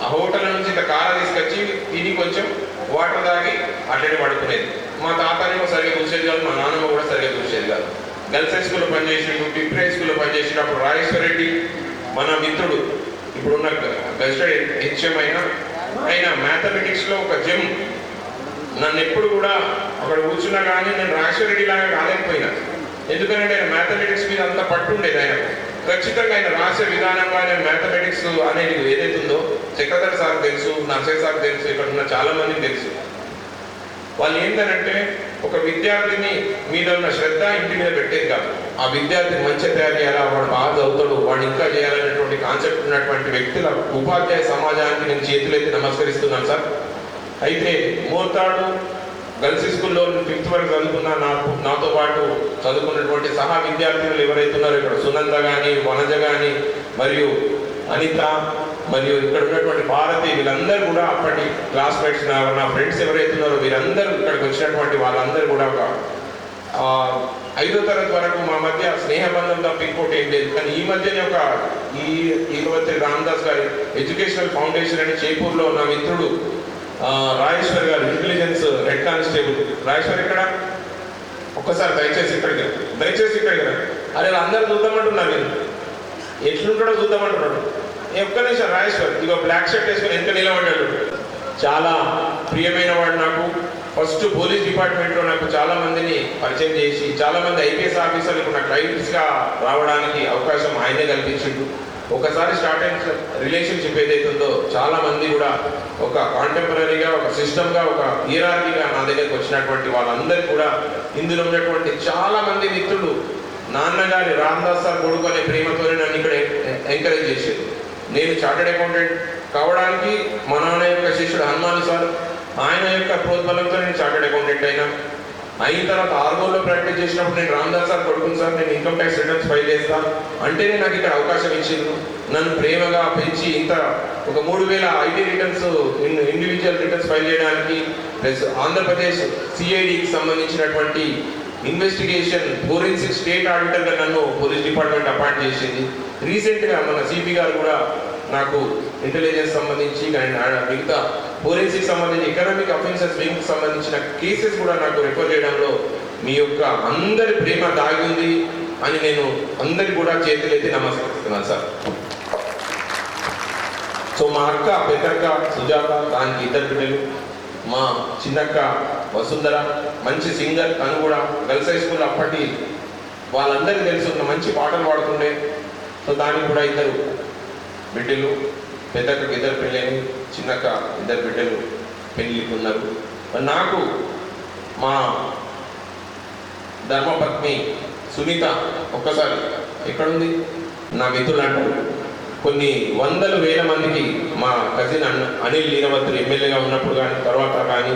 ఆ హోటల్ నుంచి ఇంత కార తీసుకొచ్చి తిని కొంచెం వాటర్ తాగి అట్లనే పడుకునేది. మా తాతనేమో సరిగ్గా చూసేది కాదు, మా నాన్నమ్మ కూడా సరిగ్గా చూసేది కాదు. గర్ల్స్ హై స్కూల్లో పనిచేసినప్పుడు, పిప్రి హై స్కూల్లో పనిచేసినప్పుడు రాజేశ్వర రెడ్డి మన మిత్రుడు, ఇప్పుడున్న గెస్టెడ్ హెచ్ఎం ఆయన మ్యాథమెటిక్స్లో ఒక జెమ్. నన్ను ఎప్పుడు కూడా అక్కడ కూర్చున్నా కానీ నేను రాజేశ్వర రెడ్డి లాగా కాలేకపోయినా. ఎందుకంటే ఆయన మ్యాథమెటిక్స్ మీద అంత పట్టు ఉండేది. ఆయన ఖచ్చితంగా ఆయన రాసే విధానంగా ఆయన మ్యాథమెటిక్స్ అనేది ఏదైతే ఉందో చక్రధర్ సార్ తెలుసు, నర్సయ్య సార్ తెలుసు, ఇక్కడ ఉన్న చాలా మందికి తెలుసు. వాళ్ళు ఏంటంటే ఒక విద్యార్థిని మీద ఉన్న శ్రద్ధ ఇంటి మీద పెట్టేది కాదు. ఆ విద్యార్థిని మంచిగా తయారు చేయాలా, వాడు బాగా చదువుతాడు, వాడు ఇంకా చేయాలనేటువంటి కాన్సెప్ట్ ఉన్నటువంటి వ్యక్తుల ఉపాధ్యాయ సమాజానికి నేను చేతులైతే నమస్కరిస్తున్నాను సార్. అయితే మోర్తాడు గర్ల్స్ స్కూల్లో 5th వరకు చదువుకున్న నాతో పాటు చదువుకున్నటువంటి సహా విద్యార్థులు ఎవరైతే ఉన్నారో ఇక్కడ సునంద కానీ, వనజ కానీ, మరియు అనిత, మరియు ఇక్కడ ఉన్నటువంటి భారతి, వీళ్ళందరూ కూడా అప్పటి క్లాస్మేట్స్, నా ఫ్రెండ్స్ ఎవరైతే ఉన్నారో వీరందరూ ఇక్కడికి వచ్చినటువంటి వాళ్ళందరూ కూడా ఒక 5వ తరగతి వరకు మా మధ్య స్నేహబంధం తప్ప ఇంకోటి ఏం లేదు. కానీ ఈ మధ్యనే ఈగవత్రి రామదాస్ గారి ఎడ్యుకేషనల్ ఫౌండేషన్ అని చేపూర్లో నా మిత్రుడు రాజేశ్వర్ గారు, ఇంటెలిజెన్స్ హెడ్ కానిస్టేబుల్. రాజేశ్వర్ ఇక్కడ ఒక్కసారి దయచేసి ఇక్కడికి అరే అందరూ చూద్దామంటున్నారు, నేను ఎట్లుంటాడో చూద్దామంటున్నాడు. ఒక్క నిమిషం రాజేశ్వర్, ఇక బ్లాక్ షర్ట్ వేసుకొని ఎంత నిలబడ్డాడు. చాలా ప్రియమైన వాడు నాకు. ఫస్ట్ పోలీస్ డిపార్ట్మెంట్లో నాకు చాలా మందిని పరిచయం చేసి, చాలా మంది ఐపీఎస్ ఆఫీసర్లకు నాకు క్లయింట్స్గా రావడానికి అవకాశం ఆయనే కల్పించిండు. ఒకసారి స్టార్ట్ అయిన రిలేషన్షిప్ ఏదైతుందో చాలా మంది కూడా ఒక కాంటెంపరీగా, ఒక సిస్టమ్గా, ఒక హీరార్కీగా నా దగ్గరికి వచ్చినటువంటి వాళ్ళందరూ కూడా ఇందులో ఉన్నటువంటి చాలా మంది మిత్రులు నాన్నగారి రామదాస్ సార్ కొడుకు అనే ప్రేమతోనే నన్ను ఇక్కడ ఎంకరేజ్ చేసేది. నేను చార్టెడ్ అకౌంటెంట్ కావడానికి మా నాన్న యొక్క శిష్యుడు హనుమాన్ సార్, ఆయన యొక్క ప్రోద్బలంతో నేను చార్టెడ్ అకౌంటెంట్ అయిన తర్వాత ఆర్గోలో ప్రాక్టీస్ చేసినప్పుడు నేను రామదాస్ సార్ కొడుకుని సార్, నేను ఇన్కమ్ ట్యాక్స్ రిటర్న్స్ ఫైల్ చేస్తాను అంటేనే నాకు ఇక్కడ అవకాశం ఇచ్చింది. నన్ను ప్రేమగా పెంచి ఇంత ఒక 3000 IT returns, individual returns file చేయడానికి, ప్లస్ ఆంధ్రప్రదేశ్ సిఐడికి సంబంధించినటువంటి ఇన్వెస్టిగేషన్ ఫోరెన్సిక్ స్టేట్ ఆడిటర్గా నన్ను పోలీస్ డిపార్ట్మెంట్ అపాయింట్ చేసింది. రీసెంట్గా మన సిపి గారు కూడా నాకు ఇంటెలిజెన్స్ సంబంధించి మిగతా ఫోరెన్సిక్ సంబంధించి ఎకనామిక్ అఫెన్సెస్ వింగ్కి సంబంధించిన కేసెస్ కూడా నాకు రిఫర్ చేయడంలో మీ యొక్క అందరి ప్రేమ దాగి ఉంది అని నేను అందరికి కూడా చేతులైతే నమస్కరిస్తున్నాను సార్. సో మా అక్క పెద్దక్క సుజాత, దానికి 2 బిడ్డలు. మా చిన్నక్క వసుంధర మంచి సింగర్, తను కూడా గర్ల్స్ హై స్కూల్ అప్పటి వాళ్ళందరికీ తెలుసు మంచి పాటలు పాడుతుండే. సో దానికి కూడా 2 బిడ్డలు. పెద్దక్కకి 2 పెళ్ళని, చిన్నక్క 2 బిడ్డలు పెళ్ళికి ఉన్నారు. నాకు మా ధర్మపత్ని సునీత ఒక్కసారి ఎక్కడుంది నా మిత్రులు అంటారు. కొన్ని వందల వేల మందికి మా కజిన్ అనిల్ లీనవత్తులు ఎమ్మెల్యేగా ఉన్నప్పుడు కానీ తర్వాత కానీ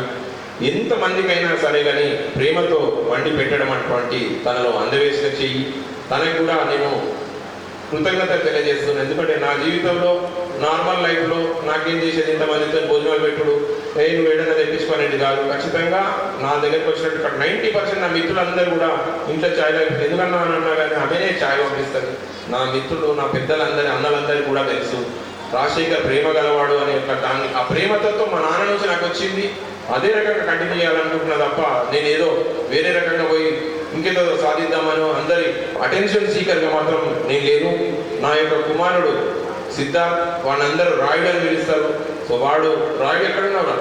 ఎంతమందికైనా సరే కానీ ప్రేమతో వండి పెట్టడం అటువంటి తనలో అందవేసిన చెయ్యి. తనకు కూడా నేను కృతజ్ఞత తెలియజేస్తున్నాను. ఎందుకంటే నా జీవితంలో నార్మల్ లైఫ్లో నాకేం చేసేది ఇంతమందితో భోజనాలు పెట్టుడు, నువ్వు ఏదైనా తెప్పించుకోనేది కాదు. ఖచ్చితంగా నా దగ్గరికి వచ్చినట్టు 90% నా మిత్రులందరూ కూడా ఇంట్లో ఛాయ్ తాగి ఎందుకన్నా అన్నా కానీ అవేనే ఛాయ్ పంపిస్తారు. నా మిత్రులు, నా పెద్దలందరి అన్నలందరికీ కూడా తెలుసు రాజశేఖర్ ప్రేమ గలవాడు అనే దాన్ని, ఆ ప్రేమతో మా నాన్న నుంచి నాకు వచ్చింది. అదే రకంగా కంటిన్యూ చేయాలనుకుంటున్నా తప్ప నేను ఏదో వేరే రకంగా పోయి ఇంకేదో సాధిద్దామని అందరి అటెన్షన్ సీకర్గా మాత్రం నేను లేను. నా యొక్క కుమారుడు సిద్ధార్థ్, వాళ్ళందరూ రాయుడు అని పిలుస్తారు. సో వాడు రాయుడు ఎక్కడున్నాడు,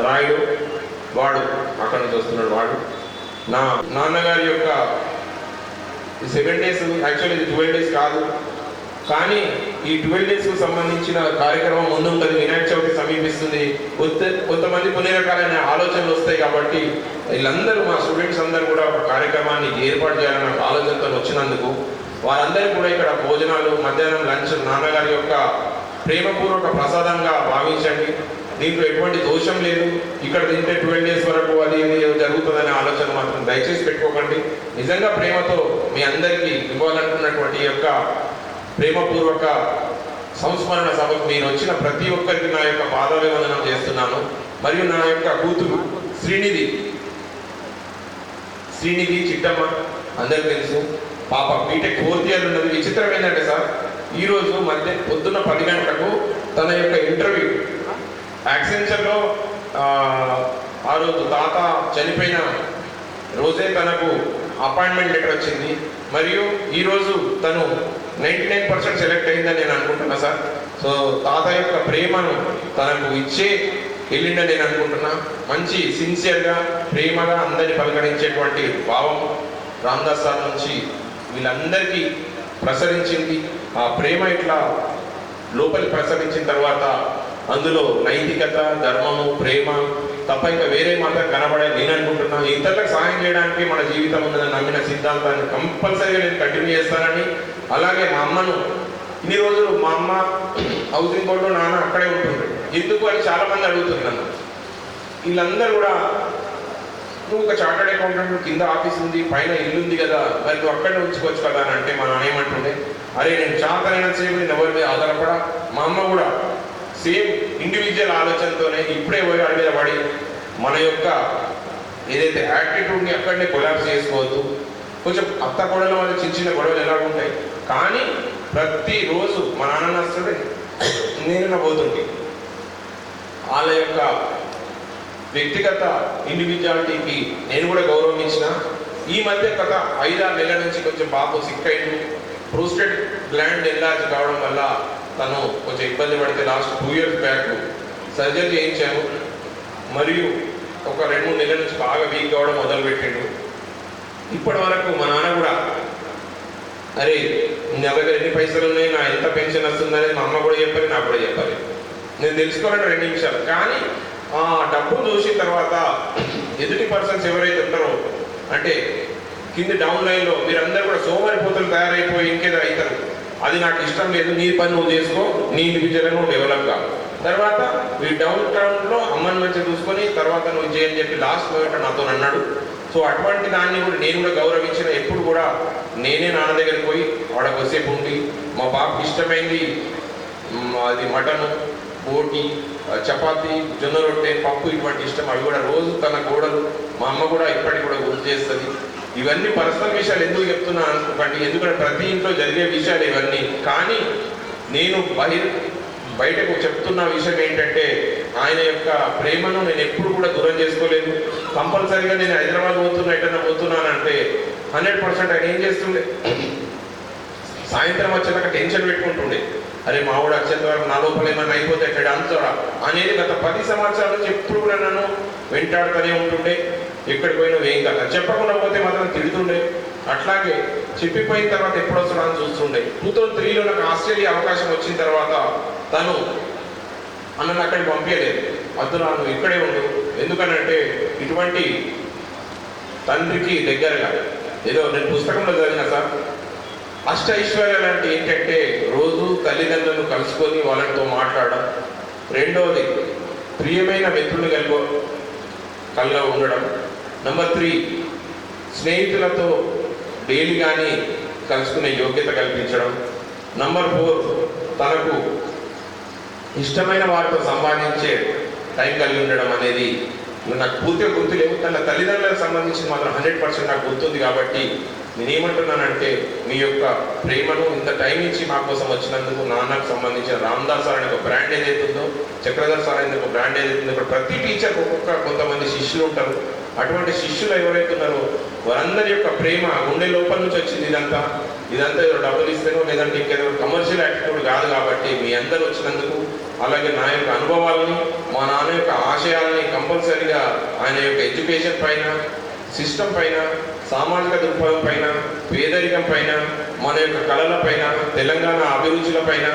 రాయుడు వాడు అక్కడ నుంచి వస్తున్నాడు. వాడు నా నాన్నగారి యొక్క 7 days, యాక్చువల్లీ ఇది 12 days కాదు, కానీ ఈ 12 daysకు సంబంధించిన కార్యక్రమం ముందు ఉంటుంది. వినాయక చవితి సమీపిస్తుంది, కొంతమంది కొన్ని రకాలైన ఆలోచనలు వస్తాయి. కాబట్టి వీళ్ళందరూ మా స్టూడెంట్స్ అందరూ కూడా ఒక కార్యక్రమాన్ని ఏర్పాటు చేయాలన్న ఆలోచనతో వచ్చినందుకు వారందరికీ కూడా ఇక్కడ భోజనాలు, మధ్యాహ్నం లంచ్ నాన్నగారి యొక్క ప్రేమపూర్వక ప్రసాదంగా భావించండి. దీంట్లో ఎటువంటి దోషం లేదు. ఇక్కడ తింటే 12 days వరకు అది జరుగుతుందనే ఆలోచన మాత్రం దయచేసి పెట్టుకోకండి. నిజంగా ప్రేమతో మీ అందరికీ ఇవ్వాలనుకున్నటువంటి యొక్క ప్రేమపూర్వక సంస్మరణ సభకు మీరు వచ్చిన ప్రతి ఒక్కరికి నా యొక్క పాదాభివందనం చేస్తున్నాను. మరియు నా యొక్క కూతురు శ్రీనిధి చిట్టమ్మ అందరికి తెలుసు, పాప బీటెక్ 4th ఇయర్ ఉన్నది. విచిత్రం ఏంటంటే సార్, ఈరోజు పొద్దున్న 10 గంటలకు తన యొక్క ఇంటర్వ్యూ యాక్సెంచర్లో ఆ రోజు తాత చనిపోయిన రోజే తనకు అపాయింట్మెంట్ లెటర్ వచ్చింది. మరియు ఈరోజు తను 99% సెలెక్ట్ అయిందని నేను అనుకుంటున్నా సార్. సో తాత యొక్క ప్రేమను తనకు ఇచ్చే వెళ్ళిందని నేను అనుకుంటున్నా. మంచి సిన్సియర్గా ప్రేమగా అందరినీ పలకరించేటువంటి భావం రామదాస్ సార్ నుంచి వీళ్ళందరికీ ప్రసరించింది. ఆ ప్రేమ ఇట్లా లోపలి ప్రసరించిన తర్వాత అందులో నైతికత, ధర్మము, ప్రేమ తప్ప ఇంకా వేరే మాత్రం కనబడేది నేను అనుకుంటున్నాను. ఇతరులకు సహాయం చేయడానికి మన జీవితం ఉందని నమ్మిన సిద్ధాంతాన్ని కంపల్సరీగా నేను కంటిన్యూ చేస్తానని, అలాగే మా అమ్మను ఇన్ని రోజులు మా అమ్మ హౌసింగ్ బోర్డులో నాన్న అక్కడే ఉంటుండే, ఎందుకు అని చాలా మంది అడుగుతున్నాను. వీళ్ళందరూ కూడా నువ్వు ఒక చార్టర్డ్ అకౌంటెంట్, కింద ఆఫీస్ ఉంది, పైన ఇల్లు ఉంది కదా, మరి నువ్వు అక్కడే ఉంచుకోవచ్చు కదా అని అంటే మా నాన్న ఏమంటుండే, అరే నేను చాతనైనా సేపు నేను ఎవరి మీద ఆధారపడా. మా అమ్మ కూడా సేమ్ ఇండివిజువల్ ఆలోచనతోనే ఇప్పుడే పోయి వాడి మీద పడి మన యొక్క ఏదైతే యాటిట్యూడ్ని అక్కడనే కొలాప్స్ చేసుకోవద్దు. కొంచెం అత్త గొడవల వల్ల చిన్న చిన్న గొడవలు ఎలా ఉంటాయి, కానీ ప్రతిరోజు మా నాన్న వస్తుంటే నేను పోతుంటే వాళ్ళ యొక్క వ్యక్తిగత ఇండివిజువాలిటీకి నేను కూడా గౌరవం ఇచ్చిన. ఈ మధ్య గత 5-6 నెలల నుంచి కొంచెం బాబు సిక్ అయింది. ప్రోస్టేట్ గ్లాండ్ ఎన్లార్జ్ కావడం వల్ల తను కొంచెం ఇబ్బంది పడితే లాస్ట్ 2 years బ్యాక్ సర్జరీ చేయించాము. మరియు ఒక 2-3 నెలల నుంచి బాగా వీక్ కావడం మొదలుపెట్టిండు. ఇప్పటి వరకు మా నాన్న కూడా అరే నా దగ్గర ఎన్ని పైసలు ఉన్నాయి, నా ఎంత పెన్షన్ వస్తుందనేది మా అమ్మ కూడా చెప్పాలి, నాకు కూడా చెప్పాలి. నేను తెలుసుకోవాలంటే 2 నిమిషాలు. కానీ ఆ డబ్బును చూసిన తర్వాత ఎదుటి పర్సన్స్ ఎవరైతే ఉంటారో అంటే కింది డౌన్ లైన్లో మీరందరూ కూడా సోమరిపోతులు తయారైపోయి ఇంకేదో అవుతారు. అది నాకు ఇష్టం లేదు, నీ పని నువ్వు చేసుకో, నీ ఇండివిజువల్గా నువ్వు డెవలప్ కా. తర్వాత ఈ డౌన్ టౌన్లో అమ్మని మంచిగా చూసుకొని తర్వాత నువ్వు చేయని చెప్పి లాస్ట్ మూమెంట్ నాతో అన్నాడు. సో అటువంటి దాన్ని కూడా నేను కూడా గౌరవించిన. ఎప్పుడు కూడా నేనే నాన్న దగ్గరికి పోయి వాడ కొద్దిసేపు ఉండి మా బాబుకి ఇష్టమైంది అది మటను, బోటి, చపాతి, జొన్న రొట్టె, పప్పు ఇటువంటి ఇష్టం. అవి కూడా రోజు తన గోడలు మా అమ్మ కూడా ఇప్పటికి కూడా గుర్తు చేస్తుంది. ఇవన్నీ పర్సనల్ విషయాలు ఎందుకు చెప్తున్నాను అనుకోకండి, ఎందుకంటే ప్రతి ఇంట్లో జరిగే విషయాలు ఇవన్నీ. కానీ నేను బయటకు చెప్తున్న విషయం ఏంటంటే ఆయన యొక్క ప్రేమను నేను ఎప్పుడు కూడా దూరం చేసుకోలేదు. కంపల్సరీగా నేను హైదరాబాద్ ఎటన్నా పోతున్నానంటే 100% ఆయన ఏం చేస్తుండే, సాయంత్రం వచ్చేదాకా టెన్షన్ పెట్టుకుంటుండే, అరే మావాడు వచ్చేంత వరకు నా లోపల ఏమన్నా అయిపోతే ఎక్కడ అంతరా అనేది గత 10 సంవత్సరాల నుంచి ఎప్పుడు కూడా నన్ను వెంటాడుతూనే ఉంటుండే. ఎక్కడికి పోయినా ఏం కదా చెప్పకుండా పోతే మాత్రం తిడుతుండే. అట్లాగే చెప్పిపోయిన తర్వాత ఎప్పుడు వస్తున్నా అని చూస్తుండే. 2003లో నాకు ఆస్ట్రేలియా అవకాశం వచ్చిన తర్వాత తను నన్ను అక్కడికి పంపించలేదు, వద్దు నువ్వు ఇక్కడే ఉండు. ఎందుకనంటే ఇటువంటి తండ్రికి దగ్గరగా ఏదో నేను పుస్తకంలో చదివిన సార్, అష్ట ఐశ్వర్యాలు అంటే ఏంటంటే రోజు తల్లిదండ్రులను కలుసుకొని వాళ్ళతో మాట్లాడడం, రెండవది ప్రియమైన మిత్రులు కల్గా ఉండడం, నెంబర్ 3 స్నేహితులతో డైలీ కానీ కలుసుకునే యోగ్యత కల్పించడం, నెంబర్ 4 తనకు ఇష్టమైన వారితో సంపాదించే టైం కలిగి ఉండడం అనేది నాకు పూర్తిగా గుర్తు లేవు. తన తల్లిదండ్రులకు సంబంధించి మాత్రం 100% నాకు గుర్తుంది. కాబట్టి నేనేమంటున్నానంటే మీ యొక్క ప్రేమను ఇంత టైం ఇచ్చి మా కోసం వచ్చినందుకు నాన్నకు సంబంధించిన రామదాస్ సార్ అనే ఒక బ్రాండ్ ఏదైతే ఉందో, చక్రధర్ సార్ అనే ఒక బ్రాండ్ ఏదైతే ఉందో, ఇక్కడ ప్రతి టీచర్ కొంతమంది శిష్యులు ఉంటారు. అటువంటి శిష్యులు ఎవరైతే ఉన్నారో వారందరి యొక్క ప్రేమ గుండె లోపల నుంచి వచ్చింది. ఇదంతా ఏదో డబ్బులు ఇస్తేనో లేదంటే ఇంకేదో కమర్షియల్ యాటిట్యూడ్ కాదు. కాబట్టి మీ అందరూ వచ్చినందుకు, అలాగే నా యొక్క అనుభవాలని, మా నాన్న యొక్క ఆశయాలని కంపల్సరీగా ఆయన యొక్క ఎడ్యుకేషన్ పైన, సిస్టమ్ పైన, సామాజిక దృక్పథం పైన, పేదరికం పైన, మన యొక్క కళల పైన, తెలంగాణ అభిరుచుల పైన,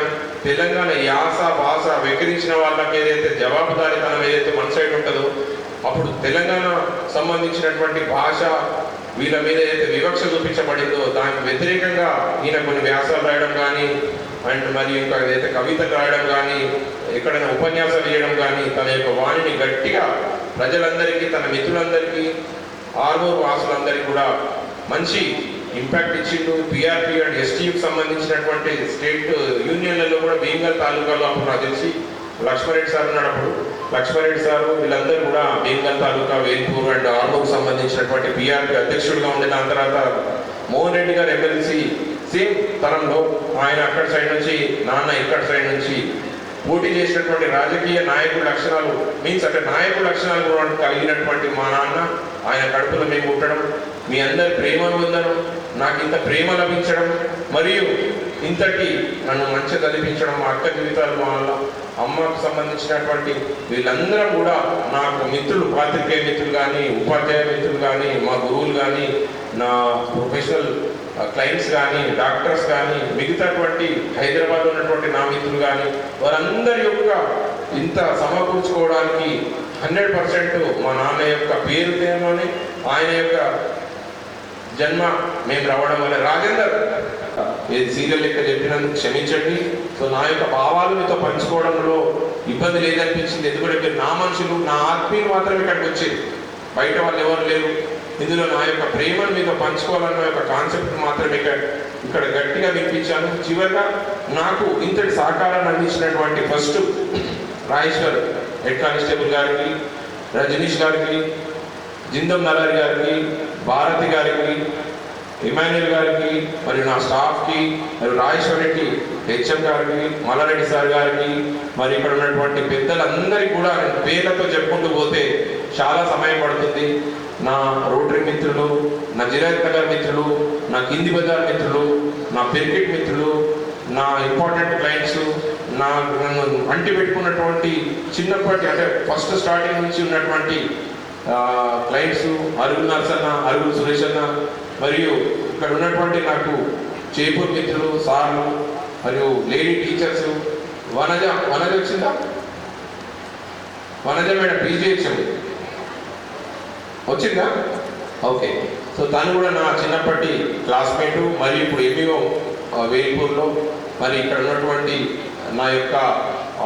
తెలంగాణ యాస భాష వెక్కిరించిన వాళ్ళకి ఏదైతే జవాబుదారీతనం ఏదైతే మన సైడ్ ఉంటుందో, అప్పుడు తెలంగాణ సంబంధించినటువంటి భాష వీళ్ళ మీద ఏదైతే వివక్ష చూపించబడిందో దానికి వ్యతిరేకంగా ఈయన కొన్ని వ్యాసాలు రాయడం కానీ, అండ్ మరి ఇంకా ఏదైతే కవితలు రాయడం కానీ, ఎక్కడైనా ఉపన్యాసాలు చేయడం కానీ, తన యొక్క వాణిని గట్టిగా ప్రజలందరికీ, తన మిత్రులందరికీ, ఆర్మూర్ వాసులందరికీ కూడా మంచి ఇంపాక్ట్ ఇచ్చిండు. పిఆర్పి అండ్ ఎస్టీకి సంబంధించినటువంటి స్టేట్ యూనియన్లలో కూడా భీమ్గల్ తాలూకాలో అప్పుడు నాకు తెలిసి లక్ష్మారెడ్డి సార్ ఉన్నాడు. అప్పుడు లక్ష్మారెడ్డి సార్ వీళ్ళందరూ కూడా భీమ్గల్ తాలూకా, వేల్పూర్ అండ్ ఆర్మూర్కి సంబంధించినటువంటి పిఆర్పి అధ్యక్షుడిగా ఉండే. దాని తర్వాత మోహన్ రెడ్డి గారు ఎమ్మెల్సీ సేమ్ తరంలో ఆయన అక్కడ సైడ్ నుంచి, నాన్న ఇక్కడ సైడ్ నుంచి పోటీ చేసినటువంటి రాజకీయ నాయకుల లక్షణాలు మీన్స్ అంటే నాయకుల లక్షణాలు కూడా కలిగినటువంటి మా నాన్న ఆయన కడుపులో మేము పుట్టడం, మీ అందరి ప్రేమను పొందడం, నాకు ఇంత ప్రేమ లభించడం, మరియు ఇంతటి నన్ను మంచిగా చదివించడం, మా అక్క జీవితాలు, మా అమ్మకు సంబంధించినటువంటి వీళ్ళందరం కూడా నాకు మిత్రులు, పాత్రికేయ మిత్రులు కానీ, ఉపాధ్యాయ మిత్రులు కానీ, మా గురువులు కానీ, నా ప్రొఫెషనల్ క్లయింట్స్ కానీ, డాక్టర్స్ కానీ, మిగతాటువంటి హైదరాబాద్ ఉన్నటువంటి నా మిత్రులు కానీ, వారందరి యొక్క ఇంత సమకూర్చుకోవడానికి 100% మా నాన్న యొక్క పేరుతోనే ఆయన యొక్క జన్మ మేము రావడం వల్ల. రాజేందర్ ఏది సీరియల్ లెక్క చెప్పినందుకు క్షమించండి. సో నా యొక్క భావాలు మీతో పంచుకోవడంలో ఇబ్బంది లేదనిపించింది. ఎందుకంటే మీరు నా మనుషులు, నా ఆత్మీయులు మాత్రమే ఇక్కడికి వచ్చేది, బయట వాళ్ళు ఎవరు లేరు. ఇందులో నా యొక్క ప్రేమను మీతో పంచుకోవాలన్న యొక్క కాన్సెప్ట్ మాత్రమే ఇక్కడ గట్టిగా వినిపించాను. చివరిగా నాకు ఇంతటి సహకారాన్ని అందించినటువంటి ఫస్ట్ రాజేశ్వర్ హెడ్ కానిస్టేబుల్ గారికి, రజనీష్ గారికి, జిందం నలారి గారికి, భారతి గారికి, ఇమాన్యుల్ గారికి, మరియు నా స్టాఫ్కి, మరియు రాజేశ్వర్ రెడ్డి హెచ్ఎం గారికి, మల్లారెడ్డి సార్ గారికి, మరి ఇక్కడ ఉన్నటువంటి పెద్దలందరికీ కూడా పేర్లతో చెప్పుకుంటూ పోతే చాలా సమయం పడుతుంది. నా రోటరీ మిత్రులు, నా జిరాయత్ నగర్ మిత్రులు, నా కింది బజార్ మిత్రులు, నా పెరికెట్ మిత్రులు, నా ఇంపార్టెంట్ క్లయింట్స్, నన్ను అంటి పెట్టుకున్నటువంటి చిన్నప్పటి అంటే ఫస్ట్ స్టార్టింగ్ నుంచి ఉన్నటువంటి క్లయింట్స్, అరుగు నర్సన్న, అరుగు సురేష్ అన్న, మరియు ఇక్కడ ఉన్నటువంటి నాకు చేపూర్ మిత్రులు, సార్లు, మరియు లేడీ టీచర్స్, వనజ వచ్చిందా? వనజ మేడం పీజీహెచ్ఎం వచ్చిందా? ఓకే. సో తను కూడా నా చిన్నప్పటి క్లాస్మేటు, మరియు ఇప్పుడు ఎంఈఓ వేల్పూర్లో. మరి ఇక్కడ ఉన్నటువంటి నా యొక్క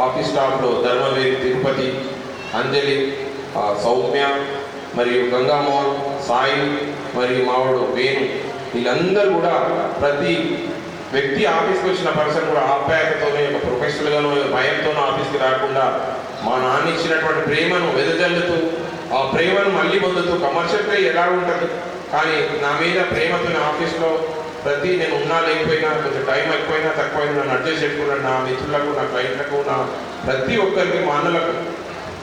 ఆఫీస్ స్టాఫ్లో ధర్మవేరి, తిరుపతి, అంజలి, సౌమ్య, మరియు గంగామోహన్, సాయి, మరియు మావాడు వేణు, వీళ్ళందరూ కూడా ప్రతి వ్యక్తి ఆఫీస్కి వచ్చిన పర్సన్ కూడా ఆప్యాయతతోనే, ఒక ప్రొఫెషనల్గానో భయంతోనో ఆఫీస్కి రాకుండా మా నాన్న ఇచ్చినటువంటి ప్రేమను వెదజల్లుతూ, ఆ ప్రేమను మళ్ళీ పొందుతూ, కమర్షియల్గా ఎలా ఉంటుంది కానీ నా మీద ప్రేమతో ఆఫీస్లో ప్రతి నేను ఉన్నా లేకపోయినా, కొంచెం టైం ఎక్కువైనా తక్కువైనా నన్ను అడ్జస్ట్ చేసుకున్నాను. నా మిత్రులకు, నా క్లయింట్లకు, నా ప్రతి ఒక్కరికి, మా అన్నలకు,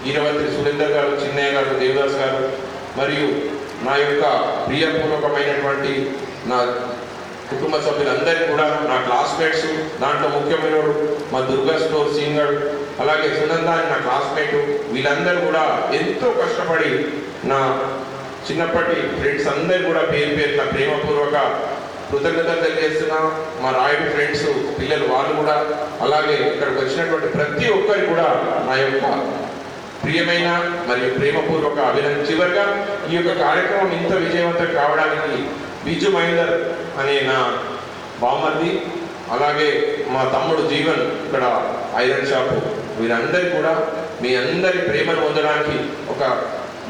ఈరవంతి సురేందర్ గారు, చిన్నయ్య గారు, దేవదాస్ గారు, మరియు నా యొక్క ప్రియపూర్వకమైనటువంటి నా కుటుంబ సభ్యులందరికీ కూడా, నా క్లాస్మేట్స్, దాంట్లో ముఖ్యమైనవాడు మా దుర్గా స్టోర్ సీనియర్, అలాగే సునంద నా క్లాస్మేటు, వీళ్ళందరూ కూడా ఎంతో కష్టపడి నా చిన్నప్పటి ఫ్రెండ్స్ అందరూ కూడా పేరు పేరున ప్రేమపూర్వక కృతజ్ఞతలు తెలియజేస్తున్నా. మా రాయుడు ఫ్రెండ్స్ పిల్లలు వాళ్ళు కూడా, అలాగే ఇక్కడికి వచ్చినటువంటి ప్రతి ఒక్కరికి కూడా నా యొక్క ప్రియమైన మరియు ప్రేమపూర్వక అభినందన. చివరిగా ఈ యొక్క కార్యక్రమం ఇంత విజయవంతం కావడానికి బిజు మహేందర్ అనే నా బామర్ది, అలాగే మా తమ్ముడు జీవన్ ఇక్కడ ఐరన్ షాపు, వీరందరూ కూడా మీ అందరి ప్రేమను పొందడానికి, ఒక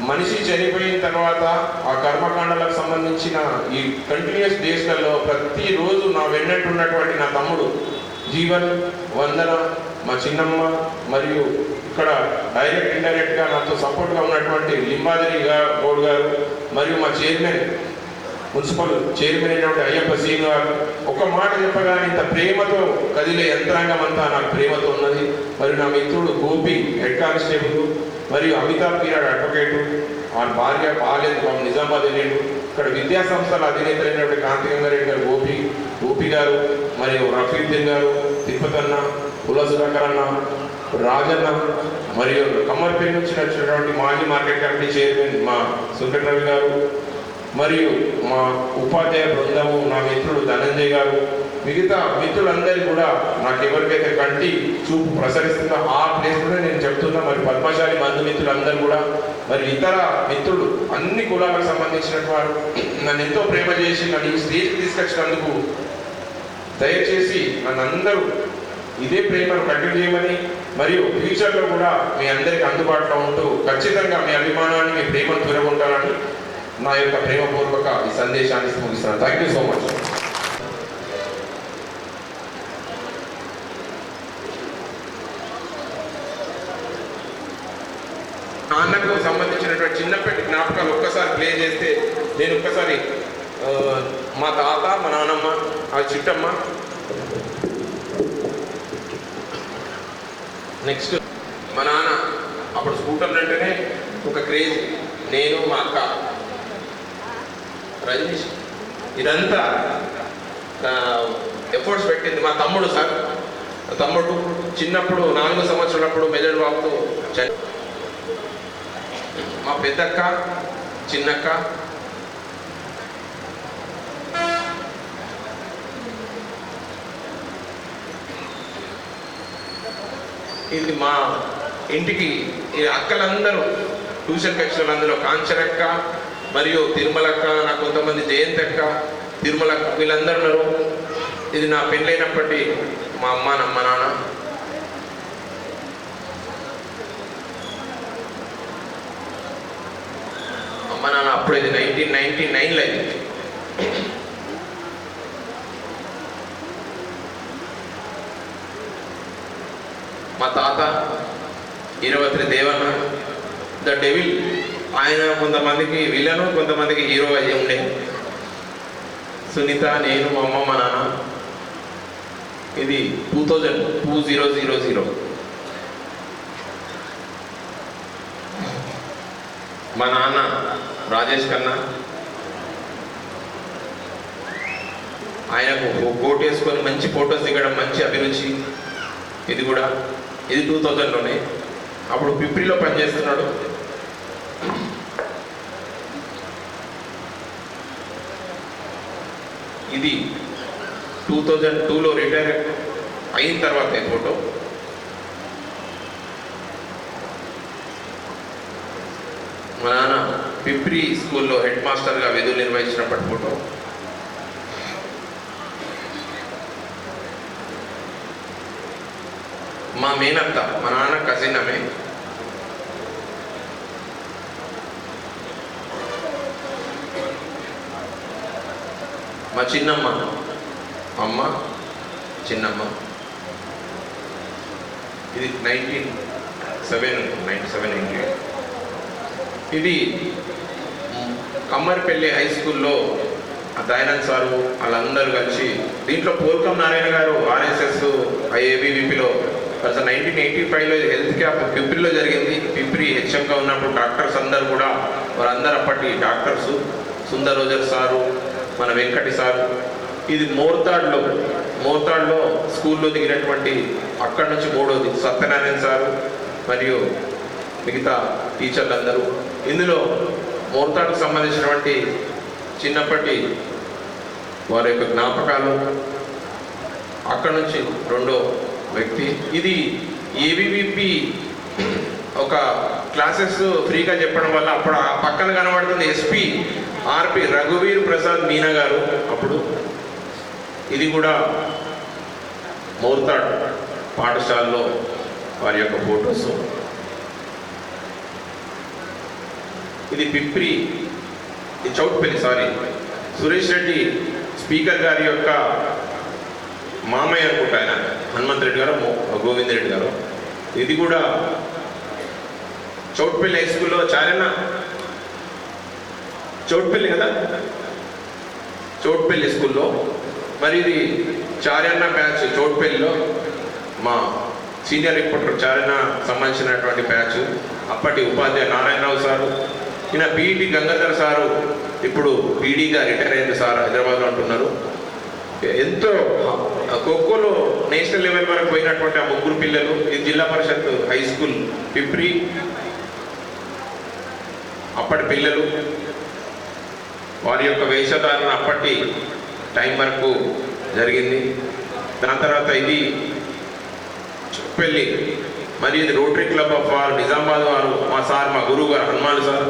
మనిషి చనిపోయిన తర్వాత ఆ కర్మకాండాలకు సంబంధించిన ఈ కంటిన్యూస్ డేస్లలో ప్రతిరోజు నా వెన్నట్టు ఉన్నటువంటి నా తమ్ముడు జీవన్, వందన, మా చిన్నమ్మ, మరియు ఇక్కడ డైరెక్ట్ ఇండైరెక్ట్గా నాతో సపోర్ట్గా ఉన్నటువంటి లింబాదరి గౌడ్ గారు, మరియు మా చైర్మన్, మున్సిపల్ చైర్మన్ అయినటువంటి అయ్యప్ప సీన్ గారు. ఒక మాట చెప్పగానే ఇంత ప్రేమతో కదిలే యంత్రాంగం అంతా నాకు ప్రేమతో ఉన్నది. మరియు నా మిత్రుడు గోపి హెడ్ కానిస్టేబుల్, మరియు అమితాబ్ పీరాడ్ అడ్వకేటు, ఆ భార్య బాలేదు నిజామాబాద్ వెళ్ళాడు. ఇక్కడ విద్యా సంస్థల అధినేత అయినటువంటి కాంతిగంగారెడ్డి గారు, గోపి గారు, మరియు రఫీద్దీన్ గారు, తిరుపతన్న, పుల్ల సుధాకర్ అన్న, రాజన్న, మరియు కమ్మర్పేట నుంచి వచ్చినటువంటి మాజీ మార్కెట్ కమిటీ చైర్మన్ మా సుంకట రవి గారు, మరియు మా ఉపాధ్యాయ బృందము, నా మిత్రుడు ధనంజయ్ గారు, మిగతా మిత్రులందరూ కూడా నాకు ఎవరికైతే కంటి చూపు ప్రసరిస్తుందో ఆ ప్లేస్లోనే నేను చెప్తున్నా. మరి పద్మశాలి బంధుమిత్రులందరూ కూడా, మరి ఇతర మిత్రులు, అన్ని కులాలకు సంబంధించిన వారు నన్ను ఎంతో ప్రేమ చేసి నన్ను ఈ స్టేజ్కి తీసుకొచ్చినందుకు దయచేసి నన్ను అందరూ ఇదే ప్రేమను కంటిన్యూ చేయమని, మరియు ఫ్యూచర్లో కూడా మీ అందరికీ అందుబాటులో ఉంటూ ఖచ్చితంగా మీ అభిమానాన్ని, మీ ప్రేమను పెరుగుంటారని నా యొక్క ప్రేమపూర్వక ఈ సందేశాన్ని ముగిస్తున్నాను. Thank you so much. నాన్నకు సంబంధించినటువంటి చిన్నప్పటి జ్ఞాపకాలు ఒక్కసారి ప్లే చేస్తే నేను ఒక్కసారి మా తాత, మా నాన్నమ్మ, ఆ చిట్టమ్మ, నెక్స్ట్ మా నాన్న అప్పుడు స్కూటర్లు అంటేనే ఒక క్రేజ్. నేను మా అక్క రజనీష్ ఇదంతా ఎఫర్ట్స్ పెట్టింది. మా తమ్ముడు సార్, తమ్ముడు చిన్నప్పుడు 4 సంవత్సరాలప్పుడు మెదడు వాపుతో మా పెద్దక్క, చిన్నక్క, ఇది మా ఇంటికి ఈ అక్కలందరూ ట్యూషన్కి వచ్చిన వాళ్ళందరూ కాంచనక్క మరియు తిరుమలక్క, నాకు కొంతమంది జయంతక్క, తిరుమలక్క, వీళ్ళందరూ ఉన్నారు. ఇది నా పెళ్ళైనప్పటి మా అమ్మ, మా నాన్న. అమ్మ నాన్న అప్పుడు ఇది 1999లో అయింది. మా తాత ఈరవత్రి దేవన్న ద డెవిల్, ఆయన కొంతమందికి విలను, కొంతమందికి హీరో అయ్యి ఉండే. సునీత, నేను, మా అమ్మ, మా నాన్న. ఇది 2000. మా నాన్న రాజేష్ ఖన్నా, ఆయనకు కోట్ వేసుకొని మంచి ఫొటోస్ దిగడం మంచి అభిరుచి. ఇది కూడా 2000లోనే, అప్పుడు పిప్రిలో పనిచేస్తున్నాడు. ఇది 2002లో రిటైర్ అయిన తర్వాత ఈ ఫోటో. మా నాన్న పిప్రి స్కూల్లో హెడ్ మాస్టర్గా విధులు నిర్వహించినప్పటి ఫోటో. మా మేనత్త, మా నాన్న కజిన్ ఆమె. మా చిన్నమ్మ, అమ్మ, చిన్నమ్మ. ఇది 97 ఇది కమ్మరిపల్లి హై స్కూల్లో దయానంద్ సారు వాళ్ళందరూ కలిసి, దీంట్లో పోల్కం నారాయణ గారు ఆర్ఎస్ఎస్ ఏబీవీపీలో 1985లో హెల్త్ క్యాంప్ పిప్రిలో జరిగింది. పిప్రి హెచ్ఎంగా ఉన్నప్పుడు డాక్టర్స్ అందరు కూడా, వారందరూ అప్పటి డాక్టర్స్, సుందర్ రోజర్ సారు, మన వెంకటి సారు. ఇది మోర్తాడ్లో స్కూల్లో దిగినటువంటి, అక్కడి నుంచి 3వది సత్యనారాయణ సారు మరియు మిగతా టీచర్లు అందరూ. ఇందులో మోర్తాడ్కు సంబంధించినటువంటి చిన్నప్పటి వారి యొక్క జ్ఞాపకాలు. అక్కడి నుంచి 2వ వ్యక్తి. ఇది ఏబీవీపీ ఒక క్లాసెస్ ఫ్రీగా చెప్పడం వల్ల అప్పుడు ఆ పక్కన కనబడుతుంది ఎస్పీ ఆర్పి రఘువీర్ ప్రసాద్ మీనా గారు అప్పుడు. ఇది కూడా మోర్తాడ్ పాఠశాలలో వారి యొక్క ఫొటోస్. ఇది పిప్రి, చౌట్పల్లి, సురేష్ రెడ్డి స్పీకర్ గారి యొక్క మామయ్య అనుకుంటా, ఆయన హనుమంత్ రెడ్డి గారు, గోవింద్ రెడ్డి గారు. ఇది కూడా చౌట్పల్లి హై స్కూల్లో చౌట్పల్లి కదా, చౌట్పల్లి స్కూల్లో. మరి ఇది చార్యన్న బ్యాచ్ చౌట్పల్లిలో. మా సీనియర్ రిపోర్టర్ చార్యన్న సంబంధించినటువంటి బ్యాచ్. అప్పటి ఉపాధ్యాయ నారాయణరావు సారు, ఈయన పీఈటీ గంగాధర్ సారు, ఇప్పుడు పీడీగా రిటైర్ అయింది సార్, హైదరాబాద్లో అంటున్నారు. ఎంతో ఖోఖోలో నేషనల్ లెవెల్ వరకు పోయినటువంటి ఆ 3 పిల్లలు. ఇది జిల్లా పరిషత్ హై స్కూల్ పిప్రి, అప్పటి పిల్లలు. వారి యొక్క వేషధారణ అప్పటి టైం వరకు జరిగింది. దాని తర్వాత ఇది చుప్పెల్లి, మరి ఇది రోటరీ క్లబ్ ఆఫ్ వారు నిజామాబాద్ వారు, మా సార్, మా గురువు గారు హనుమాన్ సార్.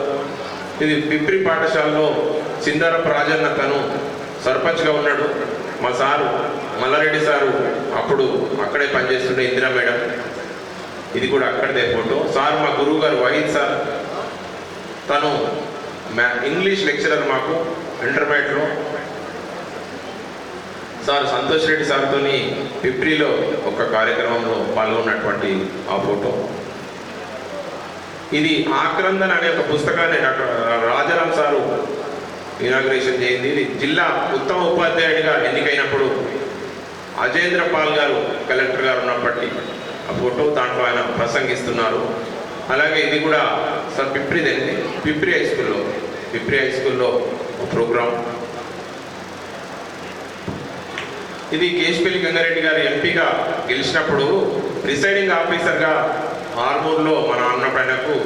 ఇది పిప్రి పాఠశాలలో సిందారప్ప రాజన్న, తను సర్పంచ్గా ఉన్నాడు. మా సారు మల్లారెడ్డి సారు అప్పుడు అక్కడే పనిచేస్తుండే, ఇందిరా మేడం. ఇది కూడా అక్కడిదే ఫోటో. సార్ మా గురువు గారు వహీద్ సార్, తను ఇంగ్లీష్ లెక్చరర్ మాకు ఇంటర్మీడియట్లో సార్ సంతోష్ రెడ్డి సార్తో పిప్రిలో ఒక కార్యక్రమంలో పాల్గొన్నటువంటి ఆ ఫోటో. ఇది ఆక్రందన్ అనే ఒక పుస్తకాన్ని డాక్టర్ రాజారాం సారు ఇనాగ్రేషన్ చేయింది. ఇది జిల్లా ఉత్తమ ఉపాధ్యాయుడిగా ఎన్నికైనప్పుడు అజేంద్ర పాల్ గారు కలెక్టర్ గారు ఉన్నప్పటికీ ఆ ఫోటో, దాంట్లో ఆయన ప్రసంగిస్తున్నారు. అలాగే ఇది కూడా సార్ పిప్రి హై స్కూల్లో ప్రోగ్రాం. ఇది కేశపల్లి గంగారెడ్డి గారు ఎంపీగా గెలిచినప్పుడు ప్రిసైడింగ్ ఆఫీసర్గా ఆర్మూర్లో మా నాన్న పైనకు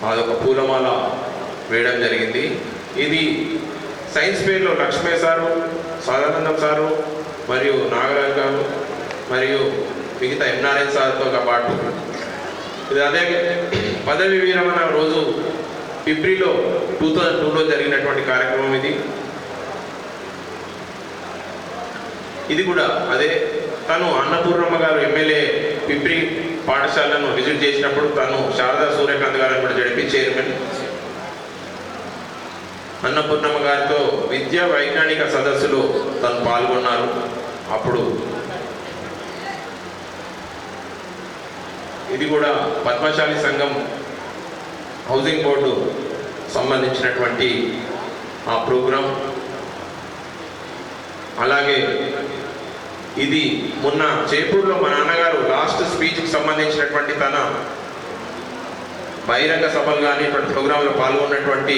అదొక పూలమాల వేయడం జరిగింది. ఇది సైన్స్ ఫేర్లో లక్ష్మయ్య సారు, సదానందం సారు మరియు నాగరాజు గారు మరియు మిగతా ఎంనారాయణ సార్తో పాటు ఇది అదే పదవి విరమణ రోజు పిప్రిలో 2002లో జరిగినటువంటి కార్యక్రమం. ఇది కూడా అదే. తను అన్నపూర్ణమ్మ గారు ఎమ్మెల్యే పిప్రి పాఠశాలను విజిట్ చేసినప్పుడు తను శారదా సూర్యకాంత్ గారు కూడా జడిపి చైర్మన్ అన్నపూర్ణమ్మ గారితో విద్యా వైజ్ఞానిక సదస్సులో తను పాల్గొన్నారు. అప్పుడు ఇది కూడా పద్మశాలి సంఘం హౌసింగ్ బోర్డు సంబంధించినటువంటి ఆ ప్రోగ్రాం. అలాగే ఇది మొన్న జైపూర్లో మా నాన్నగారు లాస్ట్ స్పీచ్కి సంబంధించినటువంటి తన బహిరంగ సభలు కానీ ఇటువంటి ప్రోగ్రాంలో పాల్గొన్నటువంటి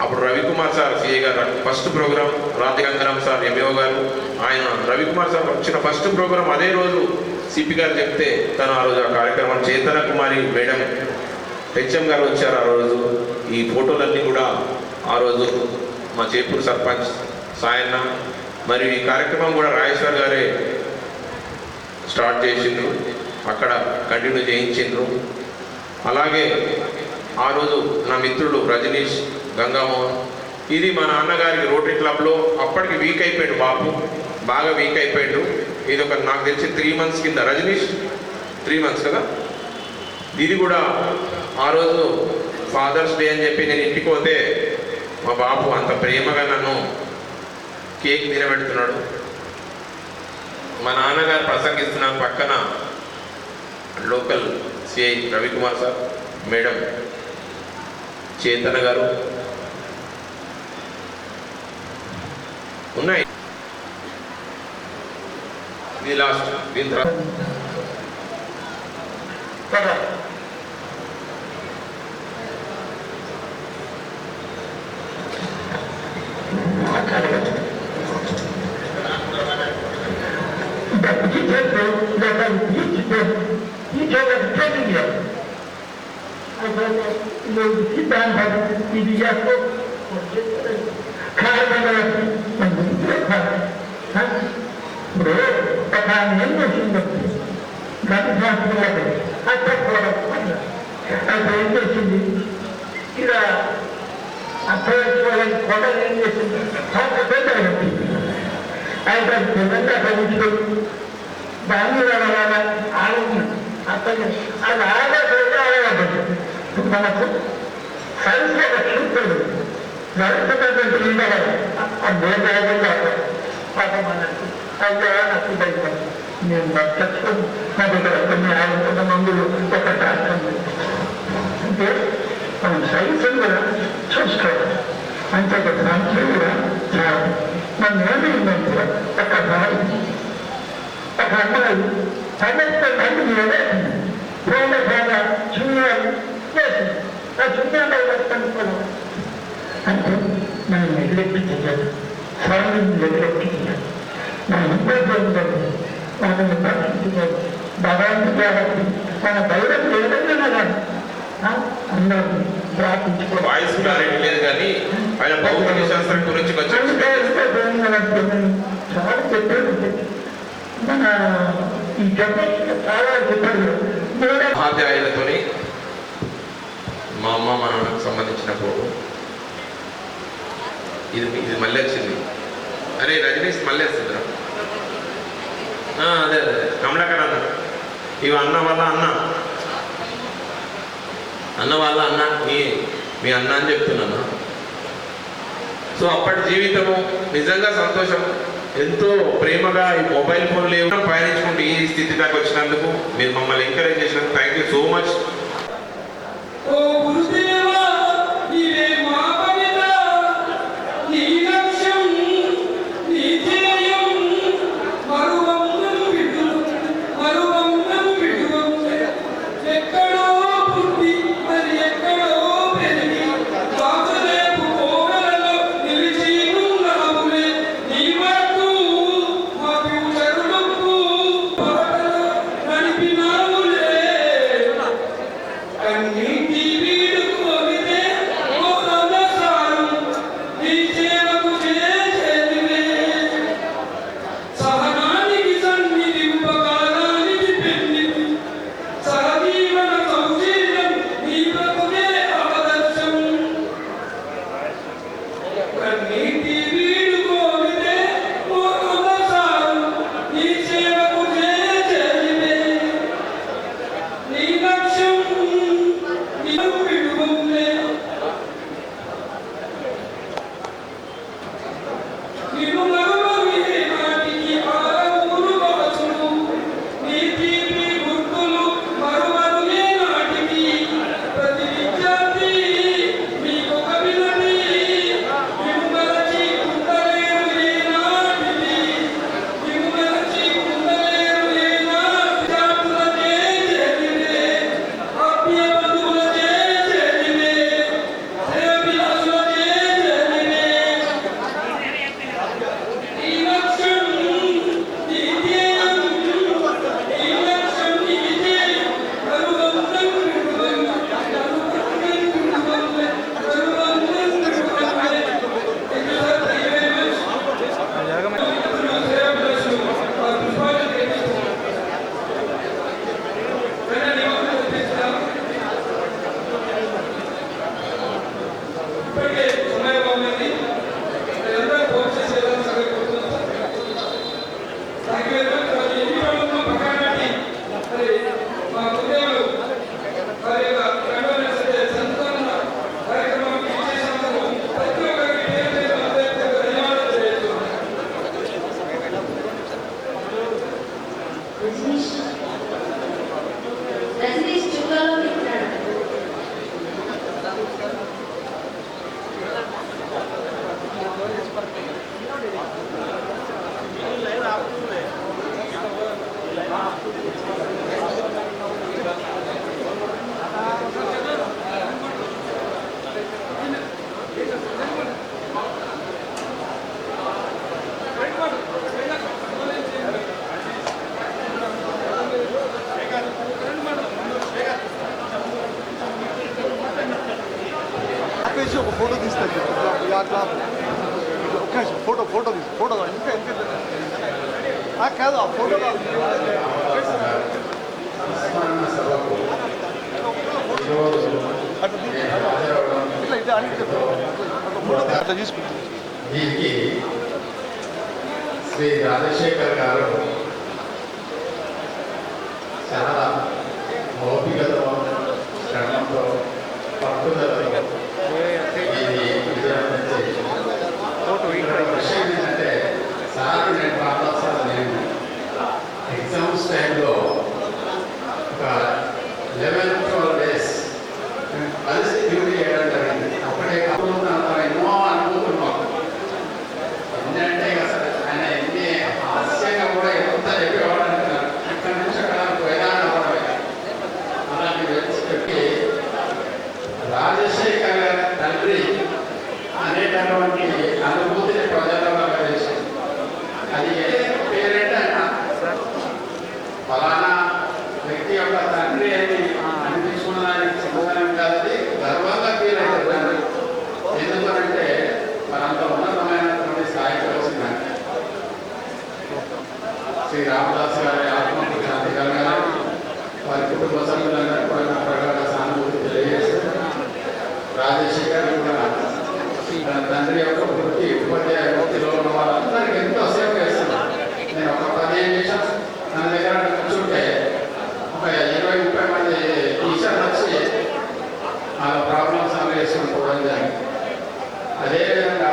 అప్పుడు రవికుమార్ సార్ సిఏ గారు ఫస్ట్ ప్రోగ్రాం, రాధిగంగరాం సార్ ఎంఏఓ గారు, ఆయన రవికుమార్ సార్ వచ్చిన ఫస్ట్ ప్రోగ్రాం అదే రోజు సిపి గారు చెప్తే తను ఆ రోజు ఆ కార్యక్రమం చేతన కుమారి మేడం హెచ్ఎం గారు వచ్చారు ఆ రోజు. ఈ ఫోటోలన్నీ కూడా ఆ రోజు మా జైపూర్ సర్పంచ్ సాయన్న మరియు ఈ కార్యక్రమం కూడా రాజేశ్వర్ గారే స్టార్ట్ చేసిండ్రు, అక్కడ కంటిన్యూ చేయించిండ్రు. అలాగే ఆ రోజు నా మిత్రుడు రజనీష్, గంగామోహన్, ఇది మా నాన్నగారికి రోటరీ క్లబ్లో అప్పటికి వీక్ అయిపోయాడు బాబు, బాగా వీక్ అయిపోయాడు. ఇది ఒక నాకు తెలిసి 3 months కింద, రజనీష్ 3 months కదా. ఇది కూడా ఆ రోజు ఫాదర్స్ డే అని చెప్పి నేను ఇంటికి పోతే మా బాబు అంత ప్రేమగా నన్ను కేక్ తినబెడుతున్నాడు. మా నాన్నగారు ప్రసంగిస్తున్న పక్కన local CI Ravikumar sir, madam చేతన గారు ఉన్నాయి. ఇది లాస్ట్. దీని తర్వాత ఇలా అర్థం కొండ ఏం చేసింది ఆయన నిజంగా చదువుతుంది దాన్ని ఆలోచన అర్థం అది ఆలోచన ఆడబడ్డది. మనకు సైన్స్ ఒక చూపుతుంది నడుస్తున్నటువంటి ఉండగలరు ఆ భేదాలుగా పాపం అన్నట్టు అయ్యా నాకు బయట నేను చచ్చుకొని నా దగ్గర కొన్ని ఆలోచన మందులు ఒక శాస్త్రం అంటే మనం సైన్స్ కూడా చూసుకోవాలి. అంతే కదా దాంట్లో కూడా నన్ను ఏమైందంటే ఒక అమ్మాయి పన్నెండు మీదే బాగా జూనియర్ చేసింది. ఆ జూనియర్ కనుక్కోవాలి అంటే మనం ఎదురెక్కించాలి, స్వామిని ఎదురెక్కించాలి. మన ఇంట్లో మనల్ని పట్టించుకోవాలి. భగవంతుడు కాబట్టి మన ధైర్యం లేదన్నా కానీ అందరినీ ప్రార్థించుకోవాలి. వాయిస్ క్లారిటీ లేదు కానీ ఆయన భౌతిక శాస్త్రం గురించి చాలా చెప్పాడు. మన ఈ చెప్పేసి చాలా చెప్పాడు. మహాధ్యాయులతో మా అమ్మ మా నాన్నకు సంబంధించిన ఫోటో. ఇది మళ్ళీ వచ్చింది. అరే రజనీష్ మళ్ళీ వస్తుందిరా. అదే అదే కమలాకర్ అన్న, ఇవి అన్న వాళ్ళ అన్న వాళ్ళ అన్న, మీ అన్న అని చెప్తున్నాను. సో అప్పటి జీవితము నిజంగా సంతోషం. ఎంతో ప్రేమగా ఈ మొబైల్ ఫోన్ లేవు పయనించుకుంటూ ఈ స్థితి దాకా వచ్చినందుకు మీరు మమ్మల్ని ఎంకరేజ్ చేసినందుకు థ్యాంక్ యూ సో మచ్. ఓ గురుదేవా నీవే మా భవిత, నీ లక్ష్యం నీ ధ్యేయం మరువంగం విడువం ఎక్కడో పుట్టి మరి ఎక్కడో పెరిగి కాకలేపు కోవలలో నిలిచి ఉన్నావులే. నీ వరకు మా ఫ్యూచరులకు బాటలో నడిపినావులే. కన్నీటి వీడుకోవిదే ఓ రమసారం నీ సేవకు చేసేదివే. సహనానికి సన్నిధి ఉపకారానికి పెన్నిధి సహజీవన సౌశీల్యం నీ బ్రతుకే ఆదర్శం. కన్నీటి వీడుకోవిదే ఓ రమసారం నీ సేవకు చేసేదివే. నీ లక్ష్యం నీవు విడువలే. నిన్ను మరువని నాటికి ఆరవులు వాసులు నీ తీపి గుర్తులు మరువరు ఏ నాటికి. ప్రతి విద్యార్థి నీకొక వినతి నిన్ను మరచి ఉండలేరు ఏ నాటికి. నిన్ను మరచి ఉండలేరు ఏ నాటి. విద్యార్థుల చేరివే ఆత్మీయ బంధువుల చేరివే శ్రేయోభిలాషుల చేరివే. ఈ లక్ష్యం ఈ ధ్యేయం ఈ లక్ష్యం ఈ ధ్యేయం మరువంగం విడువం ఇప్పటికే సమయం ఉన్నది. మీరందరూ ఫోన్ చేసి వెళ్ళాలని సంగతి థ్యాంక్ యూ వెరీ మచ్. మరి ఎన్ని రోజుల్లో పక్కన పెట్టి మరి మా గురుదేవులు వారి యొక్క కండోలెన్స్ డే సంతాన కార్యక్రమానికి ఇచ్చేసినందుకు ప్రతి ఒక్కరికి పేరు పేరు హృదయపూర్వక ధన్యవాదాలు తెలియజేస్తున్నాను. రజనీష్ చుక్కలో తిప్పాడు. ఆపేసి ఒక ఫోటో తీస్తారు అట్లా ఒక్క ఫోటో తీసి ఫోటో ఇంకా కాదు ఆ ఫోటో కాదు ఇట్లా ఇట్లా అని ఫోటో అట్లా తీసుకుంటాం. దీనికి శ్రీ రాజశేఖర్ గారు చాలా ఓపికతో శ్రమతో పట్టుదలతో ఇది విజయాన్ని చేసింది. ఇక్కడ విషయం ఏంటంటే సార్ నేను రావాల్సిన నేను ఎగ్జామ్స్ టైంలో ఒక 11-12 డేస్ కలిసి డ్యూటీ చేయడం జరిగింది. అప్పుడే కాకుండా ఎన్నో అనుకుంటున్నాం. ఏంటంటే అసలు ఆయన ఎన్ని హాస్యంగా కూడా ఎంత చెప్పేవాడు అంటున్నారు. ఇక్కడ నుంచి అక్కడ పోయేదాన్ని అవ్వడమే అలాంటి చెప్పి రాజశేఖర్ గారి తండ్రి అనేటటువంటి అనుభూతిని ప్రజలలో వేసింది. అది ఏ పేరెంట్ అయినా ఫలానా వ్యక్తి యొక్క తండ్రి అని అనిపించుకున్నదానికి సమాధానం కాదు. అది గర్వంగా ఫీల్ అవుతుంది. ఎందుకంటే మనంత ఉన్నతమైనటువంటి స్థాయికి వచ్చిందంటే శ్రీ రామదాస్ గారి ఆత్మకు శాంతి కలగాలని వారి కుటుంబ సభ్యులందరూ కూడా ప్రగాఢ సానుభూతి తెలియజేస్తారు. రాజశేఖర్ కూడా తన తండ్రి యొక్క వృత్తి ఉపాధ్యాయ వృత్తిలో ఉన్న వాళ్ళందరికీ ఎంతో సేవ చేస్తున్నారు. నేను ఒక 15 నిమిషాలు మన దగ్గర కూర్చుంటే ఒక 20-30 మంది టీచర్లు వచ్చి వాళ్ళ ప్రాబ్లమ్స్ అన్నీ వేసుకుని పోవడం జరిగింది. అదేవిధంగా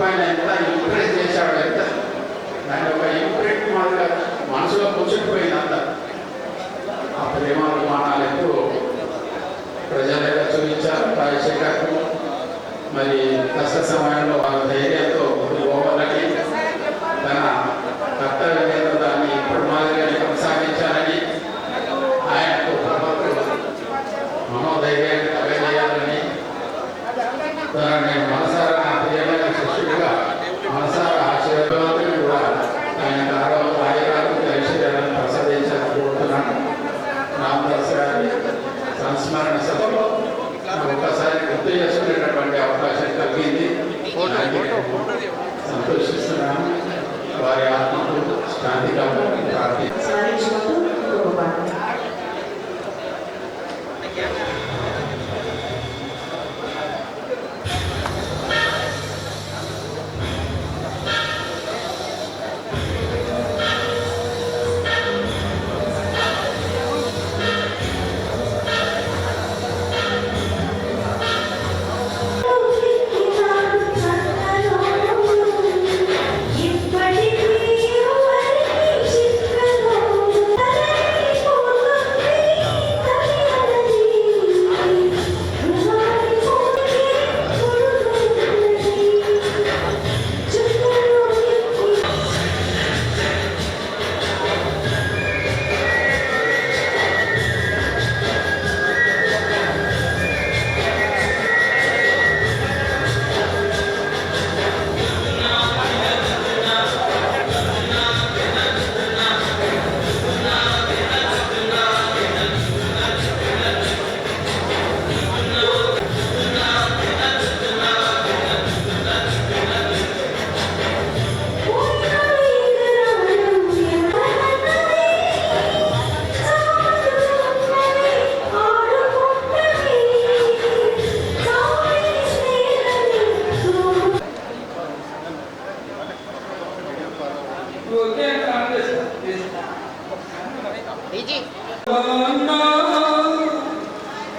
పైన ఎంత ఇంప్రెస్ చేశాడు, ఎంత దాని ఒక ఇంప్రెంట్ మాదిరిగా మనసులో కూర్చుకుపోయింది అంత. ఆ ప్రేమాభిమానాలు ఎప్పుడు ప్రజలుగా చూపించారు. రాజశేఖర్ మరి కష్ట సమయంలో వాళ్ళ ధైర్యంతో పోవాలని, తన కర్తవ్యంతో దాన్ని ఇప్పుడు మాదిరిగా కొనసాగించాలని, ఆయనకు భగవంతుడు మనోధైర్యాన్ని కలగజేయాలని, నేను మనసారా నా ప్రియమైన శిష్యుడిగా మనసారా ఆశీర్వాదాలను కూడా ఆయన ఆరోగ్య ఐశ్వర్యాలను ప్రసాదించాలని కోరుతున్నాను. రామదాస్ గారి సంస్మరణ సభలో ఒకసారి గుర్తు చేసుకునేటటువంటి అవకాశం కలిగింది. సంతోషిస్తున్నాను. వారి ఆత్మకు శాంతి కావాలని ప్రార్థిస్తున్నాను. స్మరించుకుంటూ ఒక పాట.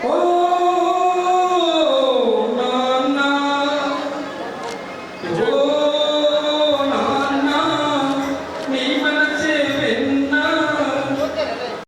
ఓ